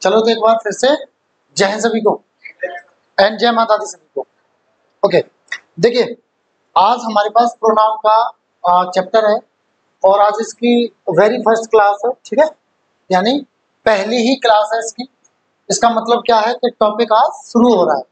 चलो तो एक बार फिर से जय हिंद सभी को एंड जय माता दी सभी को। ओके, देखिए आज हमारे पास प्रोनाउन का चैप्टर है और आज इसकी वेरी फर्स्ट क्लास है, ठीक है, यानी पहली ही क्लास है इसकी। इसका मतलब क्या है कि टॉपिक आज शुरू हो रहा है,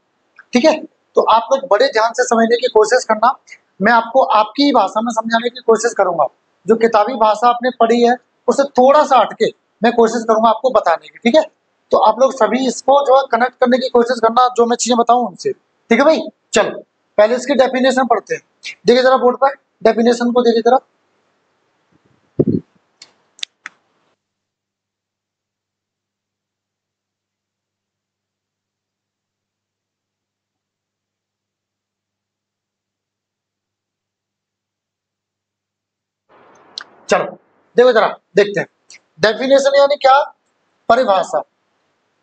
ठीक है। तो आप लोग बड़े ध्यान से समझने की कोशिश करना। मैं आपको आपकी ही भाषा में समझाने की कोशिश करूंगा। जो किताबी भाषा आपने पढ़ी है उसे थोड़ा सा हटके मैं कोशिश करूंगा आपको बताने की, ठीक है। तो आप लोग सभी इसको जो है कनेक्ट करने की कोशिश करना, जो मैं चीजें बताऊं उनसे, ठीक है भाई। चलो पहले इसकी डेफिनेशन पढ़ते हैं। देखिए जरा बोर्ड पर डेफिनेशन को देखिए जरा। चलो देखो जरा देखते हैं डेफिनेशन यानी क्या, परिभाषा।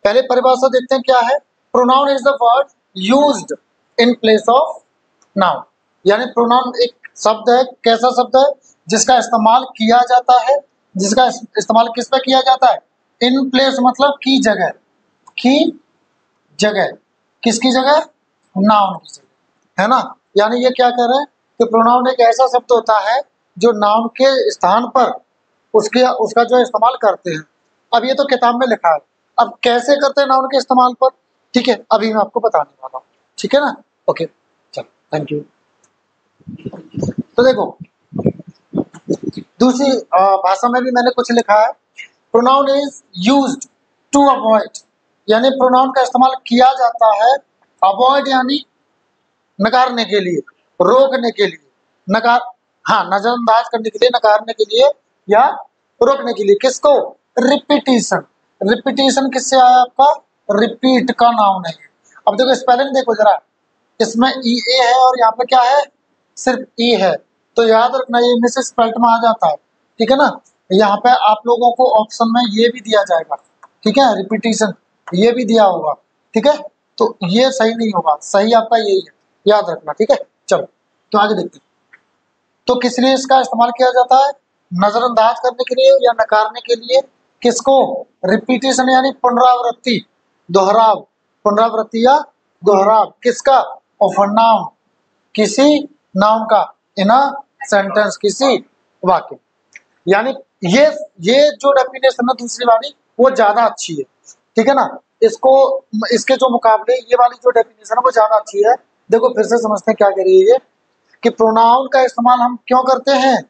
पहले परिभाषा देखते हैं क्या है। Pronoun is the word used in place of noun, यानी प्रोनाउन एक शब्द है, कैसा शब्द है जिसका इस्तेमाल किया जाता है। जिसका इस्तेमाल किस पे किया जाता है? इन प्लेस मतलब की जगह, की जगह, किसकी जगह? नाउन की जगह, है ना। यानी ये क्या कह रहे हैं कि प्रोनाउन एक ऐसा शब्द होता है जो नाउन के स्थान पर उसके उसका जो इस्तेमाल करते हैं। अब ये तो किताब में लिखा है, अब कैसे करते हैं नाउन के इस्तेमाल पर, ठीक है, अभी मैं आपको बताने वाला हूँ, ठीक है ना। ओके चलो, थैंक यू। तो देखो दूसरी भाषा में भी मैंने कुछ लिखा है। Pronoun is used to avoid, यानी प्रोनाउन का इस्तेमाल किया जाता है अवॉइड यानी नकारने के लिए, रोकने के लिए, नकार हाँ नजरअंदाज करने के लिए, नकारने के लिए या रोकने के लिए। किसको? रिपीटिशन। रिपीटिशन किससे आया आपका? रिपीट का नाउन है। अब देखो स्पेलिंग देखो जरा, इसमें ई ए है और यहाँ पे क्या है? सिर्फ ई है। तो याद रखना ये मिस स्पेल्ट में आ जाता है, ठीक है ना। यहाँ पे आप लोगों को ऑप्शन में ये भी दिया जाएगा, ठीक है, रिपीटिशन ये भी दिया होगा, ठीक है। तो ये सही नहीं होगा, सही आपका यही है, याद रखना, ठीक है। चलो तो आगे देखते हैं। तो किस लिए इसका इस्तेमाल किया जाता है? नजरअंदाज करने के लिए या नकारने के लिए। किसको? रिपीटिशन यानी पुनरावृत्ति, दोहराव, पुनरावृत्ति या दोहराव। किसका? ऑफ अ नाउन, किसी नाउन का, इन अ सेंटेंस, किसी वाक्य। यानी ये जो डेफिनेशन है दूसरी वाली वो ज्यादा अच्छी है, ठीक है ना। इसको इसके जो मुकाबले ये वाली जो डेफिनेशन है वो ज्यादा अच्छी है। देखो फिर से समझते हैं क्या कह रही है ये, कि प्रोनाउन का इस्तेमाल हम क्यों करते हैं?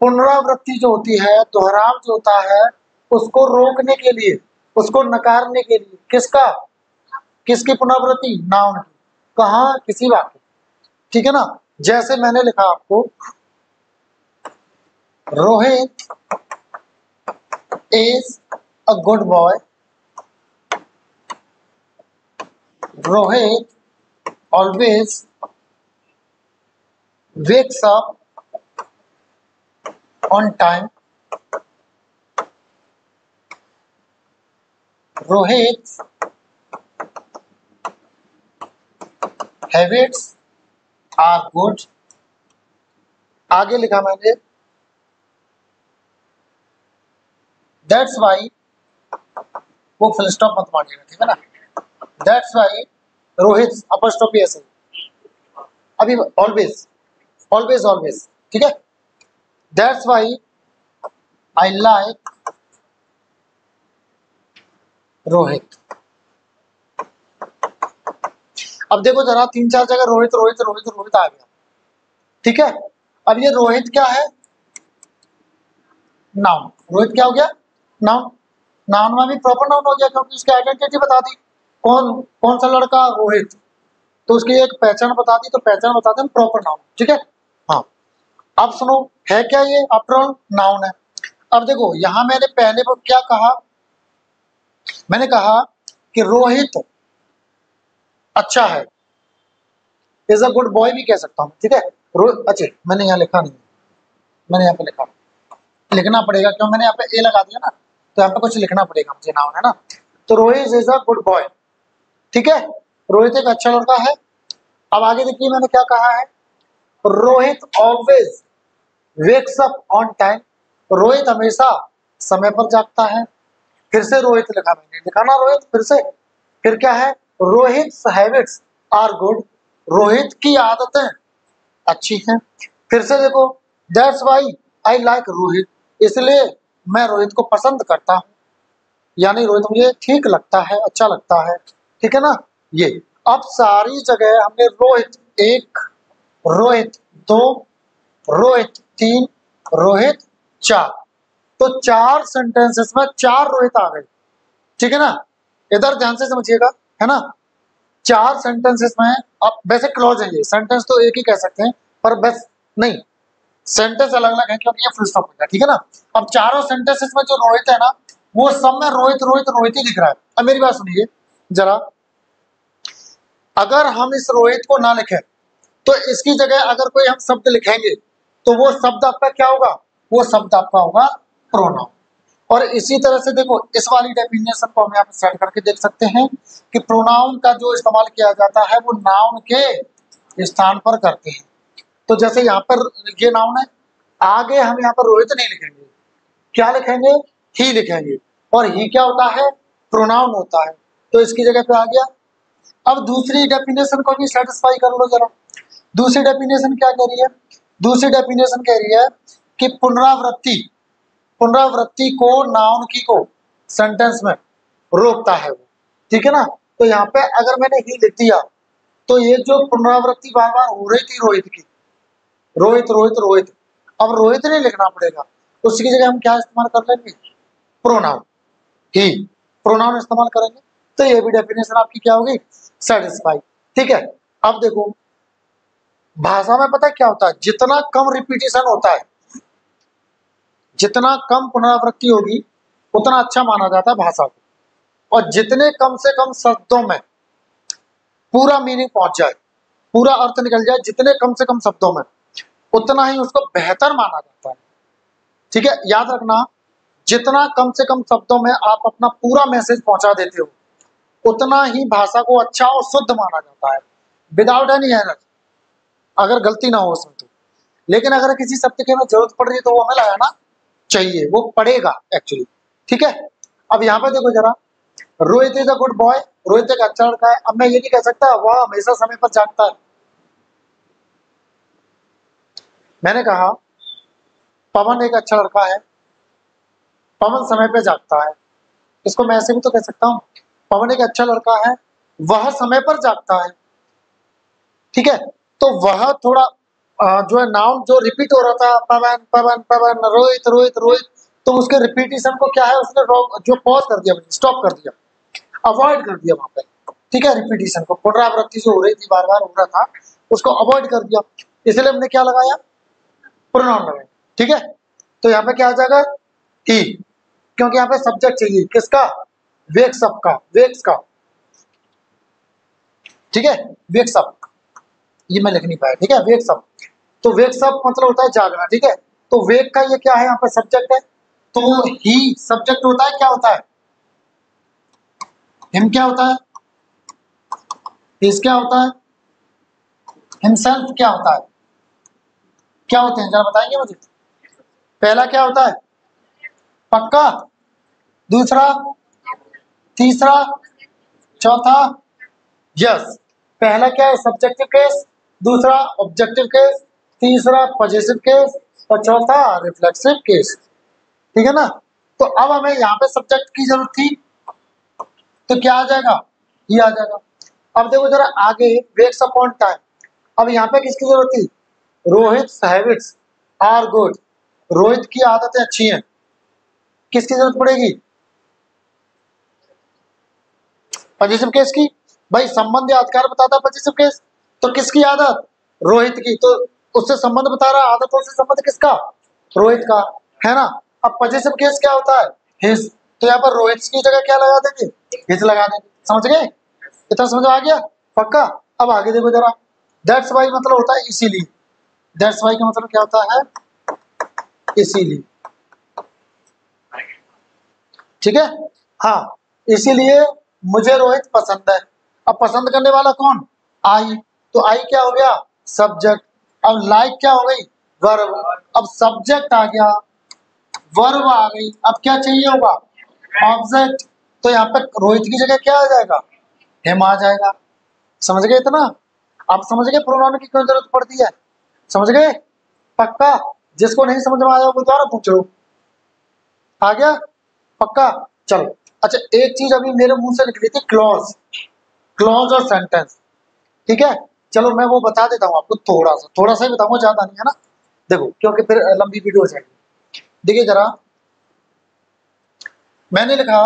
पुनरावृत्ति जो होती है, दोहराव जो होता है, उसको रोकने के लिए, उसको नकारने के लिए। किसका? किसकी पुनरावृत्ति? नाउन की। कहाँ? किसी वाक्य, ठीक है ना। जैसे मैंने लिखा आपको, Rohit is a good boy. Rohit always wakes up on time. Rohit's habits are good. आगे लिखा मैंने, दैट्स वाई, वो फुल स्टॉप मत मारिएगा, ठीक है ना। दैट्स वाई रोहित अपॉस्ट्रोफी ऐसे, अभी ऑलवेज, ऑलवेज ऑलवेज, ठीक है। That's why I like Rohit. अब देखो जरा तीन चार जगह रोहित रोहित रोहित रोहित आ गया, ठीक है। अब ये रोहित क्या है? नाउन। रोहित क्या हो गया? नाउन। नाउन में भी प्रॉपर नाउन हो गया क्योंकि उसकी आइडेंटिटी बता दी। कौन कौन सा लड़का? रोहित। तो उसकी एक पहचान बता दी, तो पहचान बताते हैं प्रॉपर नाउन, ठीक है। हाँ अब सुनो, है क्या ये? आफ्टर ऑल नाउन है। अब देखो यहां मैंने पहले वो क्या कहा, मैंने कहा कि रोहित अच्छा है, इज अ गुड बॉय भी कह सकता हूं, ठीक है। अच्छा मैंने यहाँ लिखा नहीं, मैंने यहाँ पे लिखा, लिखना पड़ेगा क्यों, मैंने यहाँ पे ए लगा दिया ना, तो यहाँ पे कुछ लिखना पड़ेगा मुझे, नाउन है ना। तो Rohit is a good boy, ठीक है। रोहित एक अच्छा लड़का है। अब आगे देखिए मैंने क्या कहा है, Rohit always wakes up on time. Rohit हमेशा समय पर जागता है। फिर से रोहित लिखा मैंने, लिखा ना रोहित, फिर से, फिर क्या है, Rohit habits are good, Rohit की आदतें अच्छी हैं। फिर से देखो, that's why I like Rohit, इसलिए मैं रोहित को पसंद करता हूँ, यानी रोहित मुझे ठीक लगता है, अच्छा लगता है, ठीक है ना। ये अब सारी जगह हमने रोहित 1, रोहित 2, रोहित 3, रोहित 4, तो 4 सेंटेंसेस में 4 रोहित आ गए, ठीक है ना। इधर ध्यान से समझिएगा, है ना। 4 सेंटेंसेस में, अब वैसे क्लॉज है ये, सेंटेंस तो एक ही कह सकते हैं, पर बस नहीं, सेंटेंस अलग अलग है क्योंकि ये फुल स्टॉप है, ठीक है ना। अब चारों सेंटेंसेस में जो रोहित है ना, वो सब में रोहित रोहित रोहित ही दिख रहा है। अब मेरी बात सुनिए जरा, अगर हम इस रोहित को ना लिखें तो इसकी जगह अगर कोई हम शब्द लिखेंगे तो वो शब्द आपका क्या होगा, वो शब्द आपका होगा प्रोनाउन। और इसी तरह से देखो, इस वाली डेफिनेशन को हम यहाँ पे सेट करके देख सकते हैं कि प्रोनाउन का जो इस्तेमाल किया जाता है वो नाउन के स्थान पर करते हैं। तो जैसे यहाँ पर ये नाउन है, आगे हम यहाँ पर रोहित नहीं लिखेंगे, क्या लिखेंगे, ही लिखेंगे, और ही क्या होता है, प्रोनाउन होता है, तो इसकी जगह पे आ गया। अब दूसरी डेफिनेशन को भी सेटिस्फाई कर लो जरा। दूसरी डेफिनेशन क्या कह रही है, दूसरी डेफिनेशन कह रही है कि पुनरावृत्ति, पुनरावृत्ति को, नाउन की को सेंटेंस में रोकता है वो, ठीक है ना। तो यहाँ पे अगर मैंने ही लिख दिया तो ये जो पुनरावृत्ति बार बार हो रही थी रोहित की, रोहित रोहित रोहित, अब रोहित नहीं लिखना पड़ेगा, उसकी जगह हम क्या इस्तेमाल कर लेंगे, प्रोनाउन, ही, प्रोनाउन इस्तेमाल करेंगे। तो ये भी डेफिनेशन आपकी क्या होगी, सेटिस्फाई, ठीक है। अब देखो, भाषा में पता है क्या होता है, जितना कम रिपीटिशन होता है, जितना कम पुनरावृत्ति होगी उतना अच्छा माना जाता है भाषा को, और जितने कम से कम शब्दों में पूरा मीनिंग पहुंच जाए, पूरा अर्थ निकल जाए, जितने कम से कम शब्दों में, उतना ही उसको बेहतर माना जाता है, ठीक है। याद रखना, जितना कम से कम शब्दों में आप अपना पूरा मैसेज पहुंचा देते हो उतना ही भाषा को अच्छा और शुद्ध माना जाता है, विदाउट एनी एरर, अगर गलती ना हो उसमें तो। लेकिन अगर किसी शब्द की हमें जरूरत पड़ रही है तो वो हमें लगाना चाहिए, वो पड़ेगा एक्चुअली, ठीक है। अब यहाँ पे देखो जरा, Rohit is a good boy, Rohit एक अच्छा लड़का है। अब मैं ये नहीं कह सकता वह हमेशा समय पर जागता है, मैंने कहा पवन एक अच्छा लड़का है, पवन समय पे जागता है, इसको मैं ऐसे भी तो कह सकता हूँ, पवन एक अच्छा लड़का है, वह समय पर जागता है, ठीक है। तो वह थोड़ा जो है नाउन जो रिपीट हो रहा था, पवन पवन पवन, रोहित रोहित रोहित, तो उसके रिपीटिशन को क्या है, उसने जो पॉज कर दिया, स्टॉप कर दिया, अवॉइड कर दिया वहां पे, ठीक है। रिपीटिशन को, पुनरावृत्ति जो हो रही थी, बार बार हो रहा था, उसको अवॉइड कर दिया, इसलिए हमने क्या लगाया, प्रोनाउन लगाया, ठीक है। तो यहाँ पे क्या आ जाएगा, ही, क्योंकि यहाँ पे सब्जेक्ट चाहिए, किसका, वेक्स अप का, वेक्स का, ठीक है, वेक्स अप, ये मैं लिख नहीं पाया, ठीक है, वेक्स अप, तो वेक्स अप मतलब होता है जागना, ठीक है। तो वेक का ये क्या है, यहाँ पे सब्जेक्ट है, तो ही सब्जेक्ट होता है, क्या होता है, हिम क्या होता है, हिज क्या होता है, हिमसेल्फ क्या होता है, क्या होते हैं जरा बताएंगे मुझे। पहला क्या होता है, पक्का, दूसरा, तीसरा, चौथा, यस। पहला क्या है, सब्जेक्टिव केस, दूसरा ऑब्जेक्टिव केस, तीसरा पॉजिटिव केस, और चौथा रिफ्लेक्सिव केस, ठीक है ना। तो अब हमें यहाँ पे सब्जेक्ट की जरूरत थी, तो क्या आ जाएगा, ये आ जाएगा। अब देखो जरा आगे, वेक्स अपॉन टाइम, अब यहाँ पे किसकी जरूरत थी, Rohit habits are good, Rohit की आदतें अच्छी हैं, किसकी जरूरत पड़ेगी, पॉजिटिव केस की, भाई संबंध यादगार बताता है पॉजिटिव केस, तो किसकी आदत, रोहित की, तो उससे संबंध बता रहा, आदतों से संबंध किसका, रोहित का, है ना। अब पॉजिटिव केस क्या होता है, हिज, तो यहाँ पर रोहित की जगह क्या लगा देंगे, हिज लगा देंगे, समझ गए, इतना समझ आ गया, पक्का। अब आगे देखो जरा, दैट्स वाई मतलब होता है इसीलिए, दैट्स वाई का मतलब क्या होता है, इसीलिए, ठीक है। हाँ, इसीलिए मुझे रोहित पसंद है। अब पसंद करने वाला कौन, आई, तो आई क्या हो गया, सब्जेक्ट। अब लाइक क्या हो गई, वर्ब। अब सब्जेक्ट आ गया, वर्ब आ गई, अब क्या चाहिए होगा, ऑब्जेक्ट, तो यहाँ पे रोहित की जगह क्या आ जाएगा, हिम आ जाएगा। समझ गए इतना? आप समझ गए प्रोनाउन की क्यों जरूरत पड़ती है? समझ गए पक्का? जिसको नहीं समझ में आया वो दोबारा पूछ लो। आ गया पक्का? चलो अच्छा, एक चीज अभी मेरे मुंह से निकली थी, क्लॉज। क्लॉज और सेंटेंस, ठीक है। चलो मैं वो बता देता हूँ आपको, थोड़ा सा ही बताऊंगा, ज्यादा नहीं है ना। देखो क्योंकि फिर लंबी वीडियो हो जाएगी। देखिए जरा, मैंने लिखा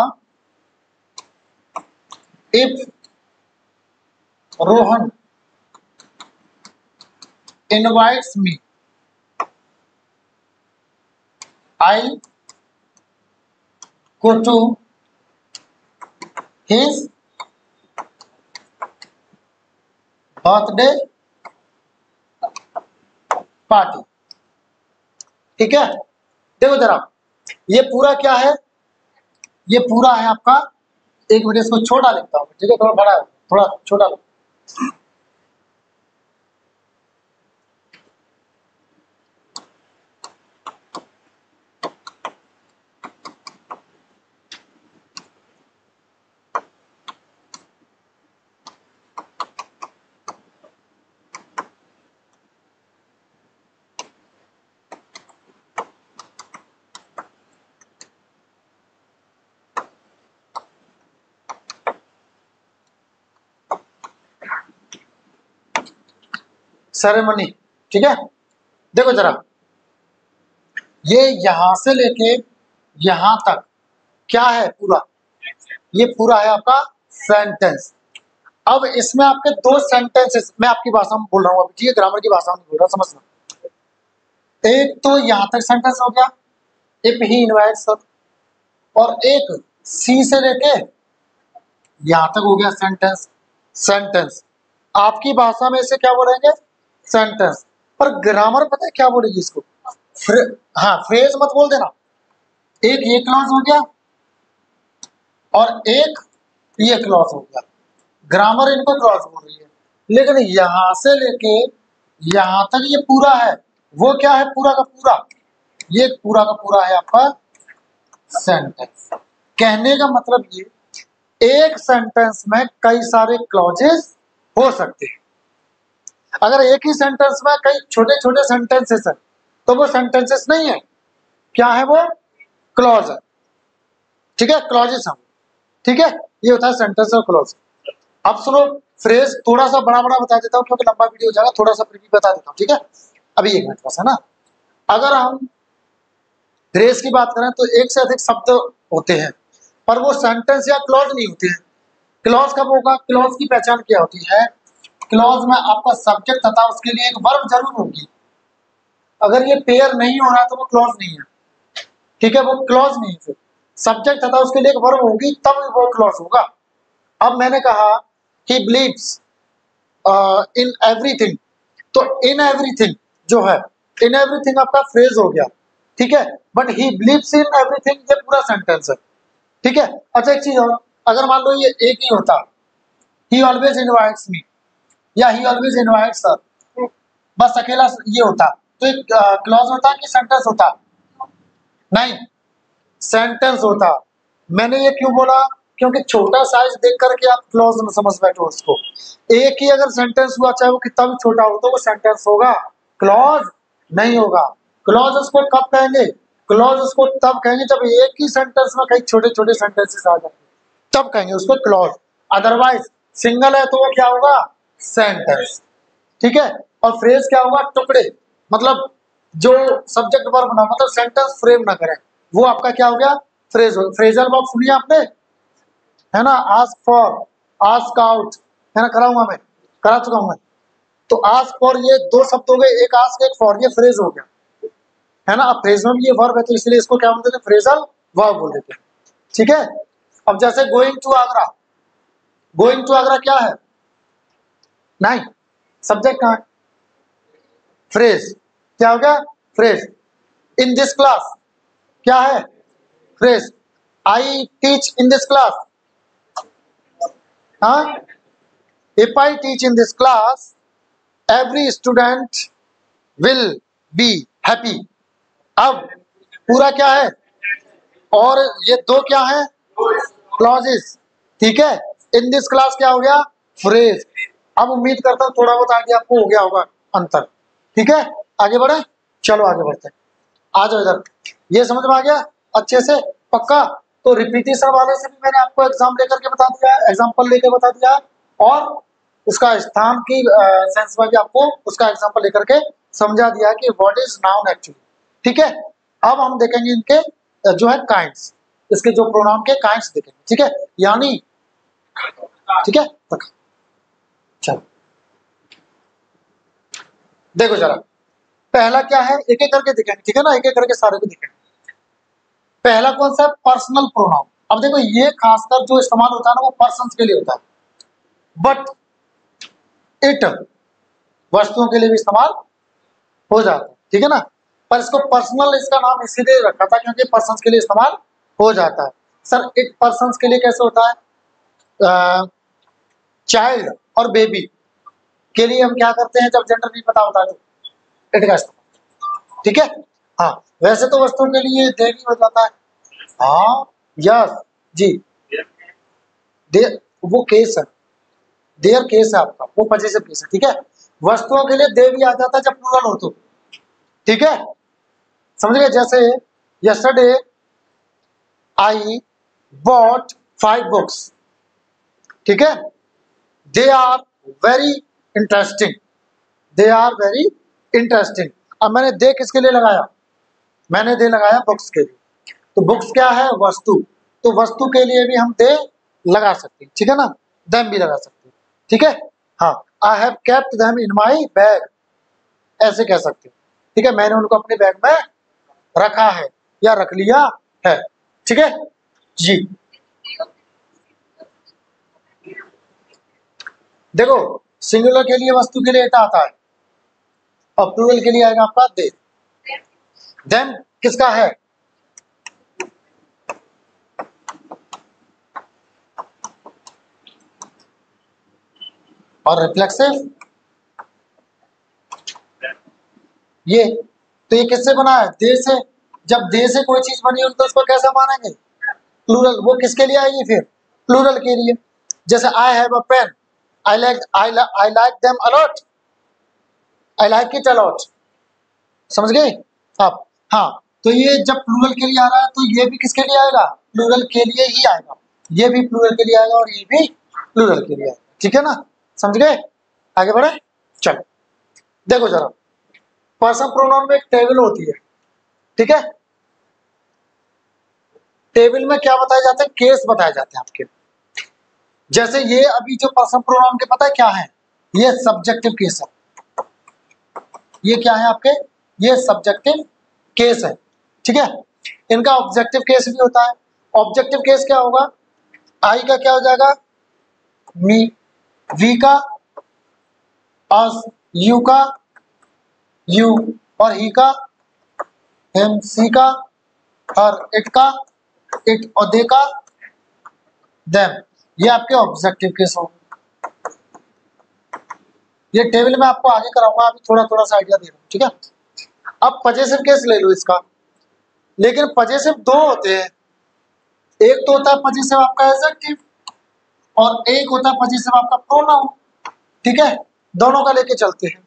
if Rohan invites me I go to his birthday party, ठीक है। देखो जरा, ये पूरा क्या है, ये पूरा है आपका, एक मिनट इसको छोटा लिखता हूँ, ठीक है, थोड़ा बड़ा है, थोड़ा छोटा। सेरेमनी, ठीक है। देखो जरा, ये यहां से लेके यहां तक क्या है पूरा, ये पूरा है आपका सेंटेंस। अब इसमें आपके दो सेंटेंसेस, मैं आपकी भाषा में बोल रहा हूँ अभी, ठीक है, ग्रामर की भाषा में बोल रहा हूँ, समझना। एक तो यहां तक सेंटेंस हो गया, इफ ही इनवाइट्स, और एक सी से लेके यहां तक हो गया सेंटेंस। सेंटेंस आपकी भाषा में इसे क्या बोलेंगे, सेंटेंस। पर ग्रामर पता है क्या बोलेगी इसको, हाँ फ्रेज मत बोल देना। एक ये क्लॉज हो गया और एक ये क्लॉज हो गया, ग्रामर इनको क्लॉज बोल रही है। लेकिन यहां से लेके यहां तक ये पूरा है, वो क्या है, पूरा का पूरा, ये पूरा का पूरा है आपका सेंटेंस। कहने का मतलब ये, एक सेंटेंस में कई सारे क्लॉजेस हो सकते हैं। अगर एक ही सेंटेंस में कई छोटे छोटे सेंटेंसेस है तो वो सेंटेंसेस नहीं है, क्या है वो, क्लॉज है, ठीक है, क्लॉजेस हैं, ठीक है। ये होता है सेंटेंस और क्लॉज। अब सुनो, फ्रेज थोड़ा सा बड़ा बड़ा बता देता हूँ क्योंकि लंबा वीडियो हो जाएगा, थोड़ा सा प्रीव्यू बता देता हूँ, ठीक है। अभी एक मिनट बस है ना। अगर हम फ्रेज की बात करें तो एक से अधिक शब्द होते हैं, पर वो सेंटेंस या क्लॉज नहीं होते हैं। क्लॉज कब होगा, क्लॉज की पहचान क्या होती है, क्लॉज में आपका सब्जेक्ट तथा उसके लिए एक वर्ब जरूर होगी। अगर ये पेयर नहीं हो रहा तो वो क्लॉज नहीं है, ठीक है, वो क्लॉज नहीं है। फिर सब्जेक्ट तथा उसके लिए एक वर्ब होगी तब वो क्लॉज होगा। अब मैंने कहा ही बिलीव्स इन एवरीथिंग, तो इन एवरीथिंग जो है, इन एवरीथिंग आपका फ्रेज हो गया, ठीक है। But he believes in everything ये पूरा सेंटेंस है, ठीक है। अच्छा एक चीज और, अगर मान लो ये एक ही होता, ही ऑलवेज इनवाइट्स मी या ही ऑलवेज इनवाइट्स सर, बस अकेला ये होता तो एक क्लॉज होता कि सेंटेंस होता, नहीं सेंटेंस होता। मैंने ये क्यों बोला, क्योंकि छोटा साइज देख करके आप क्लॉज में समझ बैठो उसको। एक ही अगर सेंटेंस हुआ चाहे वो कितना भी छोटा हो तो वो सेंटेंस होगा, क्लॉज नहीं होगा। क्लॉज उसको कब कहेंगे, क्लॉज उसको तब कहेंगे जब एक ही सेंटेंस में कई छोटे छोटे सेंटेंसेस आ जाएंगे, तब कहेंगे उसको क्लॉज। अदरवाइज सिंगल है तो वो क्या होगा, सेंटेंस, ठीक है। और फ्रेज क्या होगा, टुकड़े, मतलब जो सब्जेक्ट वर्ब ना, मतलब सेंटेंस फ्रेम ना करें, वो आपका क्या हो गया, फ्रेज हो। फ्रेजल वर्ब सुनिए आपने, है ना, आस्क फॉर, आस्क आउट, है ना, कराऊंगा मैं, करा चुका हूं मैं। तो आस्क फॉर ये दो शब्द हो गए, एक आस्क एक फॉर, ये फ्रेज हो गया, है ना। अब फ्रेज में भी ये वर्ब है तो इसलिए इसको क्या बोल देते हैं, फ्रेजल वर्ब बोल देते हैं, ठीक है। अब जैसे going to Agra, going to Agra क्या है, नहीं सब्जेक्ट कहाँ है, फ्रेज, क्या हो गया, फ्रेज। इन दिस क्लास क्या है, phrase. I teach in this class, हाँ, if I teach in this class every student will be happy. अब पूरा क्या है, और ये दो क्या है, क्लॉजेस, ठीक है। इन दिस क्लास क्या हो गया, फ्रेज। अब उम्मीद करता हूँ थोड़ा बहुत आगे आपको हो गया होगा अंतर, ठीक है। आगे बढ़े, चलो आगे बढ़ते हैं, आ जाओ इधर। ये समझ में आ गया अच्छे से, पक्का। तो रिपीटेशन वाले से भी मैंने आपको एग्जाम लेकर के बता दिया है, एग्जाम्पल लेकर बता दिया है, और उसका स्थान की सेंस में भी आपको उसका एग्जाम्पल लेकर के समझा दिया है कि व्हाट इज नाउन एक्चुअली, ठीक है। अब हम देखेंगे इनके जो है काइंड्स, इसके जो प्रोनाउन के काइंड्स देखेंगे, ठीक है, यानी, ठीक है। चलो देखो जरा, पहला क्या है, एक एक करके देखेंगे, ठीक है ना, एक एक करके सारे को देखेंगे। पहला कौन सा है, पर्सनल प्रोनाउन। अब देखो ये खासकर जो इस्तेमाल होता है ना वो पर्सन्स के लिए होता है, बट इट वस्तुओं के लिए भी इस्तेमाल हो जाता है, ठीक है ना। पर इसको पर्सनल इसका नाम इसीलिए रखा था क्योंकि पर्सन्स के लिए इस्तेमाल हो जाता है। सर इट पर्सन्स के लिए कैसे होता है, चाइल्ड और बेबी के लिए हम क्या करते हैं जब जेंडर नहीं पता होता तो इट का इस्तेमाल, ठीक है। हाँ, वैसे तो वस्तुओं के लिए दे भी हो जाता है, हाँ यस जी, दे वो केस है, देयर केस है आपका, वो पॉजिटिव केस है, ठीक है। वस्तुओं के लिए दे भी आ जाता है जब प्लूरल हो तो, ठीक है, समझ गए। जैसे यस्टरडे आई बॉट 5 बुक्स, ठीक है, they are very interesting, they are very interesting. अब मैंने दे किसके लिए लगाया, मैंने दे लगाया बुक्स के लिए, तो बुक्स क्या है, वस्तु, तो वस्तु के लिए भी हम दे लगा सकते हैं, ठीक है ना, देम भी लगा सकते हैं, ठीक है। हाँ, I have kept them in my bag, ऐसे कह सकते हैं, ठीक है, मैंने उनको अपने बैग में रखा है या रख लिया है, ठीक है जी। देखो सिंगुलर के लिए वस्तु के लिए एटा आता है और प्लूरल के लिए आएगा आपका दे। देम किसका है, और रिफ्लेक्सिव ये, तो ये किससे बना है, दे से। जब दे से कोई चीज बनी हो तो उसको कैसा मानेंगे, प्लूरल। वो किसके लिए आएगी फिर, प्लूरल के लिए। जैसे I have a pen, I like them a lot, I like it a lot, समझ गए आप। हाँ, तो ये जब प्लूरल के लिए आ रहा है तो ये भी किसके लिए आएगा, प्लूरल के लिए ही आएगा, ये भी प्लूरल के लिए आएगा और ये भी प्लूरल के लिए आएगा, ठीक है ना, समझ गए। आगे बढ़े, चलो देखो जरा, पर्सन प्रोनाउन में एक टेबल होती है, ठीक है। टेबल में क्या बताया जाता है, केस बताए जाते हैं आपके। जैसे ये अभी जो पर्सन प्रोनाउन के पता है क्या है, ये सब्जेक्टिव केस है, ये क्या है आपके, ये सब्जेक्टिव केस है, ठीक है। इनका ऑब्जेक्टिव केस भी होता है। ऑब्जेक्टिव केस क्या होगा, आई का क्या हो जाएगा, मी, वी का अस, यू का यू, और ही का हिम, सी का हर, इट का इट, और दे का देम, ये आपके ऑब्जेक्टिव केस होंगे। ये टेबल में आपको आगे कराऊंगा, अभी थोड़ा थोड़ा सा आइडिया दे रहा हूँ, ठीक है। अब पजेसिव केस ले लो इसका, लेकिन पजेसिव दो होते हैं, एक तो होता है पजेसिव आपका एडजेक्टिव और एक होता है पजेसिव आपका प्रोनाउन, ठीक है। दोनों का लेके चलते हैं।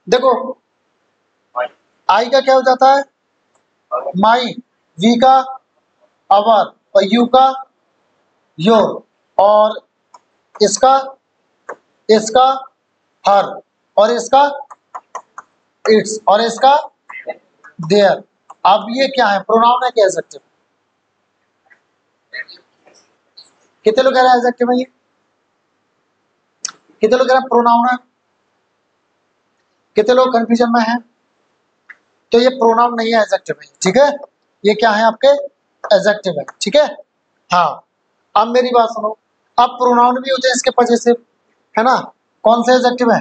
देखो आई का क्या हो जाता है, माई, वी का अवर, और यू का योर, और इसका इसका हर, और इसका इट्स, और इसका देयर। अब ये क्या है, प्रोनाउन है क्या एडजेक्टिव, कितने लोग कह रहे हैं एडजेक्टिव है ये, कितने लोग कह रहे हैं प्रोनाउन है, कितने लोग कंफ्यूजन में हैं। तो ये प्रोनाउन नहीं है, एडजेक्टिव है, ठीक है। ये क्या है आपके, एडजेक्टिव है, ठीक है। हाँ, अब मेरी बात सुनो, अब प्रोनाउन भी होते हैं इसके पजेसिव, है ना। कौन से एडजेक्टिव है,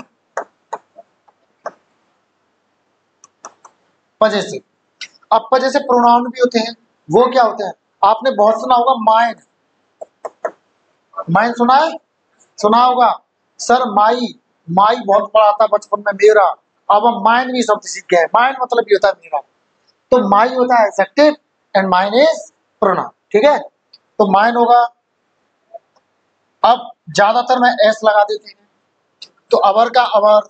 पजेसिव। अब पजेसिव प्रोनाउन भी होते हैं, वो क्या होते हैं, आपने बहुत सुना होगा माइन, माइन सुना है, सुना होगा सर, माई, माई बहुत पढ़ा था बचपन में मेरा। अब हम माइन भी शब्द सीख गए, माइन मतलब ये होता है मेरा। तो माई होता है adjective and mine is pronoun, ठीक है, तो माइन होगा। अब ज्यादातर में एस लगा देते हैं, तो अवर का अवर,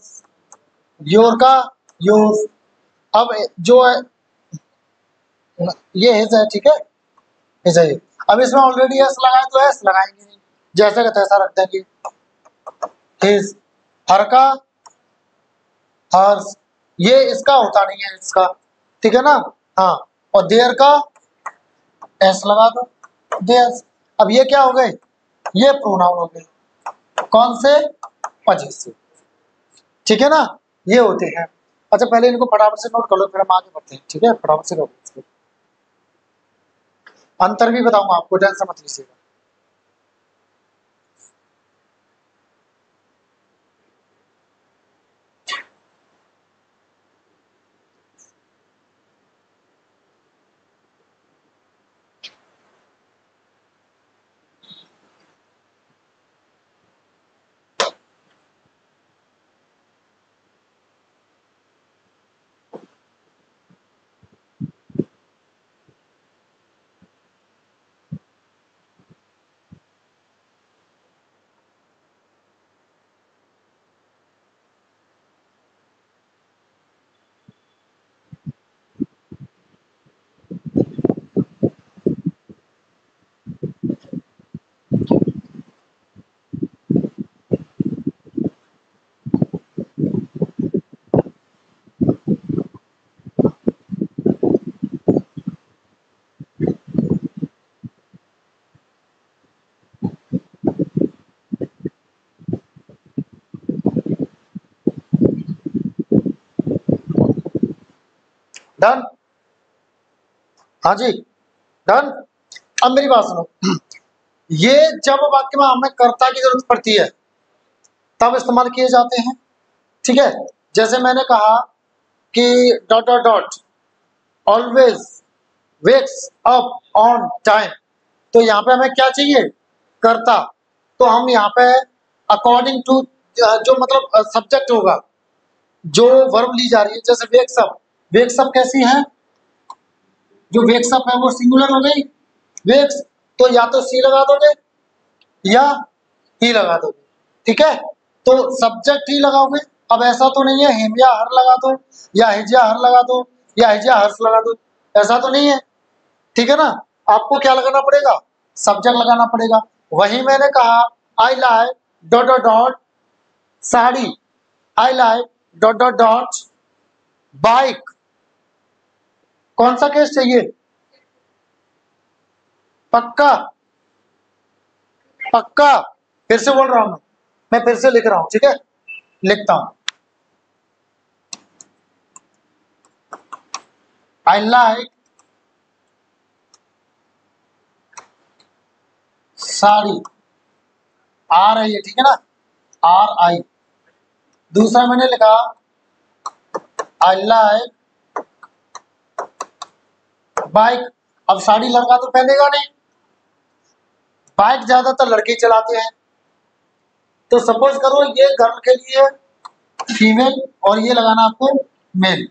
योर का योर। अब जो है ये हिज है, ठीक है, हिज है। अब इसमें ऑलरेडी एस लगाए तो एस लगाएंगे नहीं, जैसा का तैसा रख देंगे। हिज, हर का हर्स, ये इसका होता नहीं है, इसका, ठीक है ना। हाँ, और देयर का एस लगा दो, देयर। अब ये क्या हो गए, ये प्रोनाउन हो गए। कौन से, पजेसिव, ठीक है ना, ये होते हैं। अच्छा पहले इनको फटाफट से नोट कर लो, फिर हम आगे बढ़ते हैं, ठीक है, फटाफट से नोट। अंतर भी बताऊंगा आपको, टेंशन मत लीजिएगा। डन, हाँ जी, डन। अब मेरी बात सुनो, ये जब वाक्य में हमें कर्ता की जरूरत पड़ती है तब इस्तेमाल किए जाते हैं, ठीक है। जैसे मैंने कहा कि dot dot dot always wakes up on time, तो यहाँ पे हमें क्या चाहिए, कर्ता। तो हम यहाँ पे अकॉर्डिंग टू जो मतलब सब्जेक्ट होगा, जो वर्ब ली जा रही है, जैसे वेक्स अप, वेक्स अप कैसी है, जो वेक्स अप है वो सिंगुलर हो गई, वेक्स, तो या तो सी लगा दोगे या ही लगा दोगे, ठीक है। तो सब्जेक्ट ही लगाओगे। अब ऐसा तो नहीं है हिम या हर लगा दो, या हिज या हर लगा दो, या हिज या हर्ष लगा दो, ऐसा तो नहीं है, ठीक है ना। आपको क्या लगाना पड़ेगा, सब्जेक्ट लगाना पड़ेगा। वही मैंने कहा I like dot dot dot sari, I like dot dot dot bike. कौन सा केस चाहिए, पक्का, पक्का, फिर से बोल रहा हूं मैं फिर से लिख रहा हूं, ठीक है, लिखता हूं। आई लाइक साड़ी, आ रही है, ठीक है ना, आर आई। दूसरा मैंने लिखा आई लाइक बाइक। अब साड़ी लड़का तो पहनेगा नहीं, बाइक ज्यादातर लड़के चलाते हैं। तो सपोज करो ये गर्ल के लिए फीमेल और ये लगाना आपको मेल।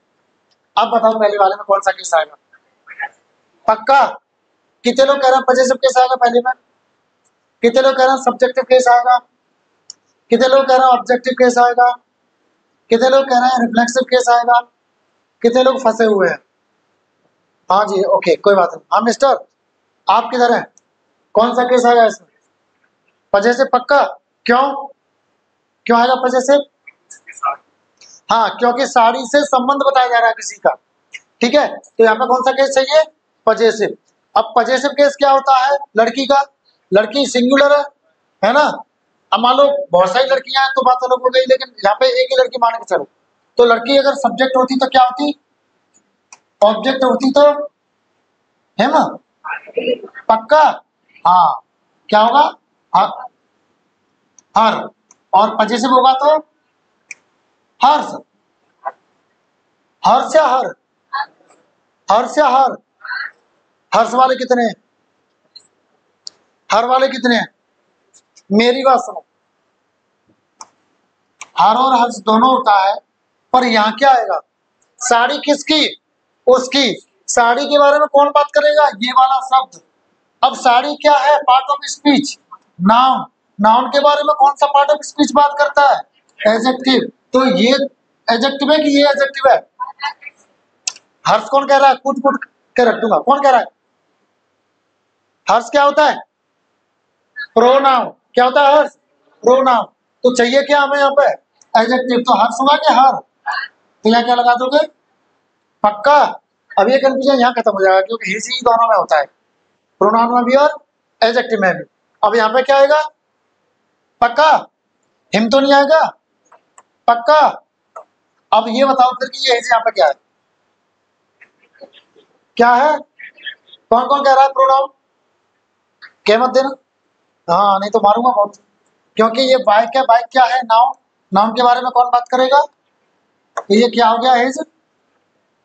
अब बताओ पहले वाले में कौन सा केस आएगा, पक्का। कितने लोग कह रहे हैं पजेसिव केस आएगा पहले में, कितने लोग कह रहे हैं सब्जेक्टिव केस आएगा, कितने लोग कह रहे हैं ऑब्जेक्टिव केस आएगा, कितने लोग कह रहे हैं रिफ्लेक्सिव केस आएगा, कितने लोग फंसे हुए हैं। हाँ जी, ओके, कोई बात नहीं। हाँ मिस्टर, आप किधर हैं, कौन सा केस आएगा इसमें, पजेसिव पक्का। क्यों, क्यों आएगा पजेसिव, हाँ क्योंकि साड़ी से संबंध बताया जा रहा है किसी का, ठीक है। तो यहाँ पे कौन सा केस चाहिए, पजेसिव। अब पजेसिव केस क्या होता है, लड़की का, लड़की सिंगुलर है ना। अब मान लो बहुत सारी लड़कियां हैं तो बात अलग हो गई, लेकिन यहाँ पे एक ही लड़की मान के चलो, तो लड़की अगर सब्जेक्ट होती तो क्या होती, ऑब्जेक्ट होती तो, है ना, पक्का। हाँ, क्या होगा, हर, और पजेसिव होगा तो हर्ष, हर्ष या हर, हर्ष या हर, हर्ष वाले कितने हैं, हर वाले कितने हैं, मेरी बात सुनो, हर और हर्ष दोनों होता है, पर यहाँ क्या आएगा, साड़ी किसकी, उसकी। साड़ी के बारे में कौन बात करेगा, ये वाला शब्द, अब साड़ी क्या है? Part of speech, noun. Noun के बारे में कौन सा पार्ट ऑफ स्पीच बात करता है? एडजेक्टिव। तो ये एडजेक्टिव है कि ये एडजेक्टिव है? हर्ष कौन कह रहा है? कूट कूट के रख दूंगा। कौन कह रहा है? हर्ष क्या होता है? प्रोनाउन। क्या होता है हर्ष? प्रोनाउन। तो चाहिए क्या हमें यहाँ पे? एडजेक्टिव। तो हर्ष होगा कि हर? तो यहाँ क्या लगा दोगे? पक्का। अब ये कंफ्यूजन यहाँ खत्म हो जाएगा क्योंकि हिज ही दोनों में होता है, प्रोनाउन में भी और एडजेक्टिव में भी। अब यहाँ पे क्या आएगा? पक्का। हिम तो नहीं आएगा? पक्का। अब ये बताओ फिर कि ये हिज यहाँ पे क्या है? क्या है? कौन कौन कह रहा है प्रोनाउन? कह मत देना, हाँ नहीं तो मारूंगा बहुत। क्योंकि ये बाइक है, बाइक क्या है? नाउन। नाउन के बारे में कौन बात करेगा? तो ये क्या हो गया? हिज।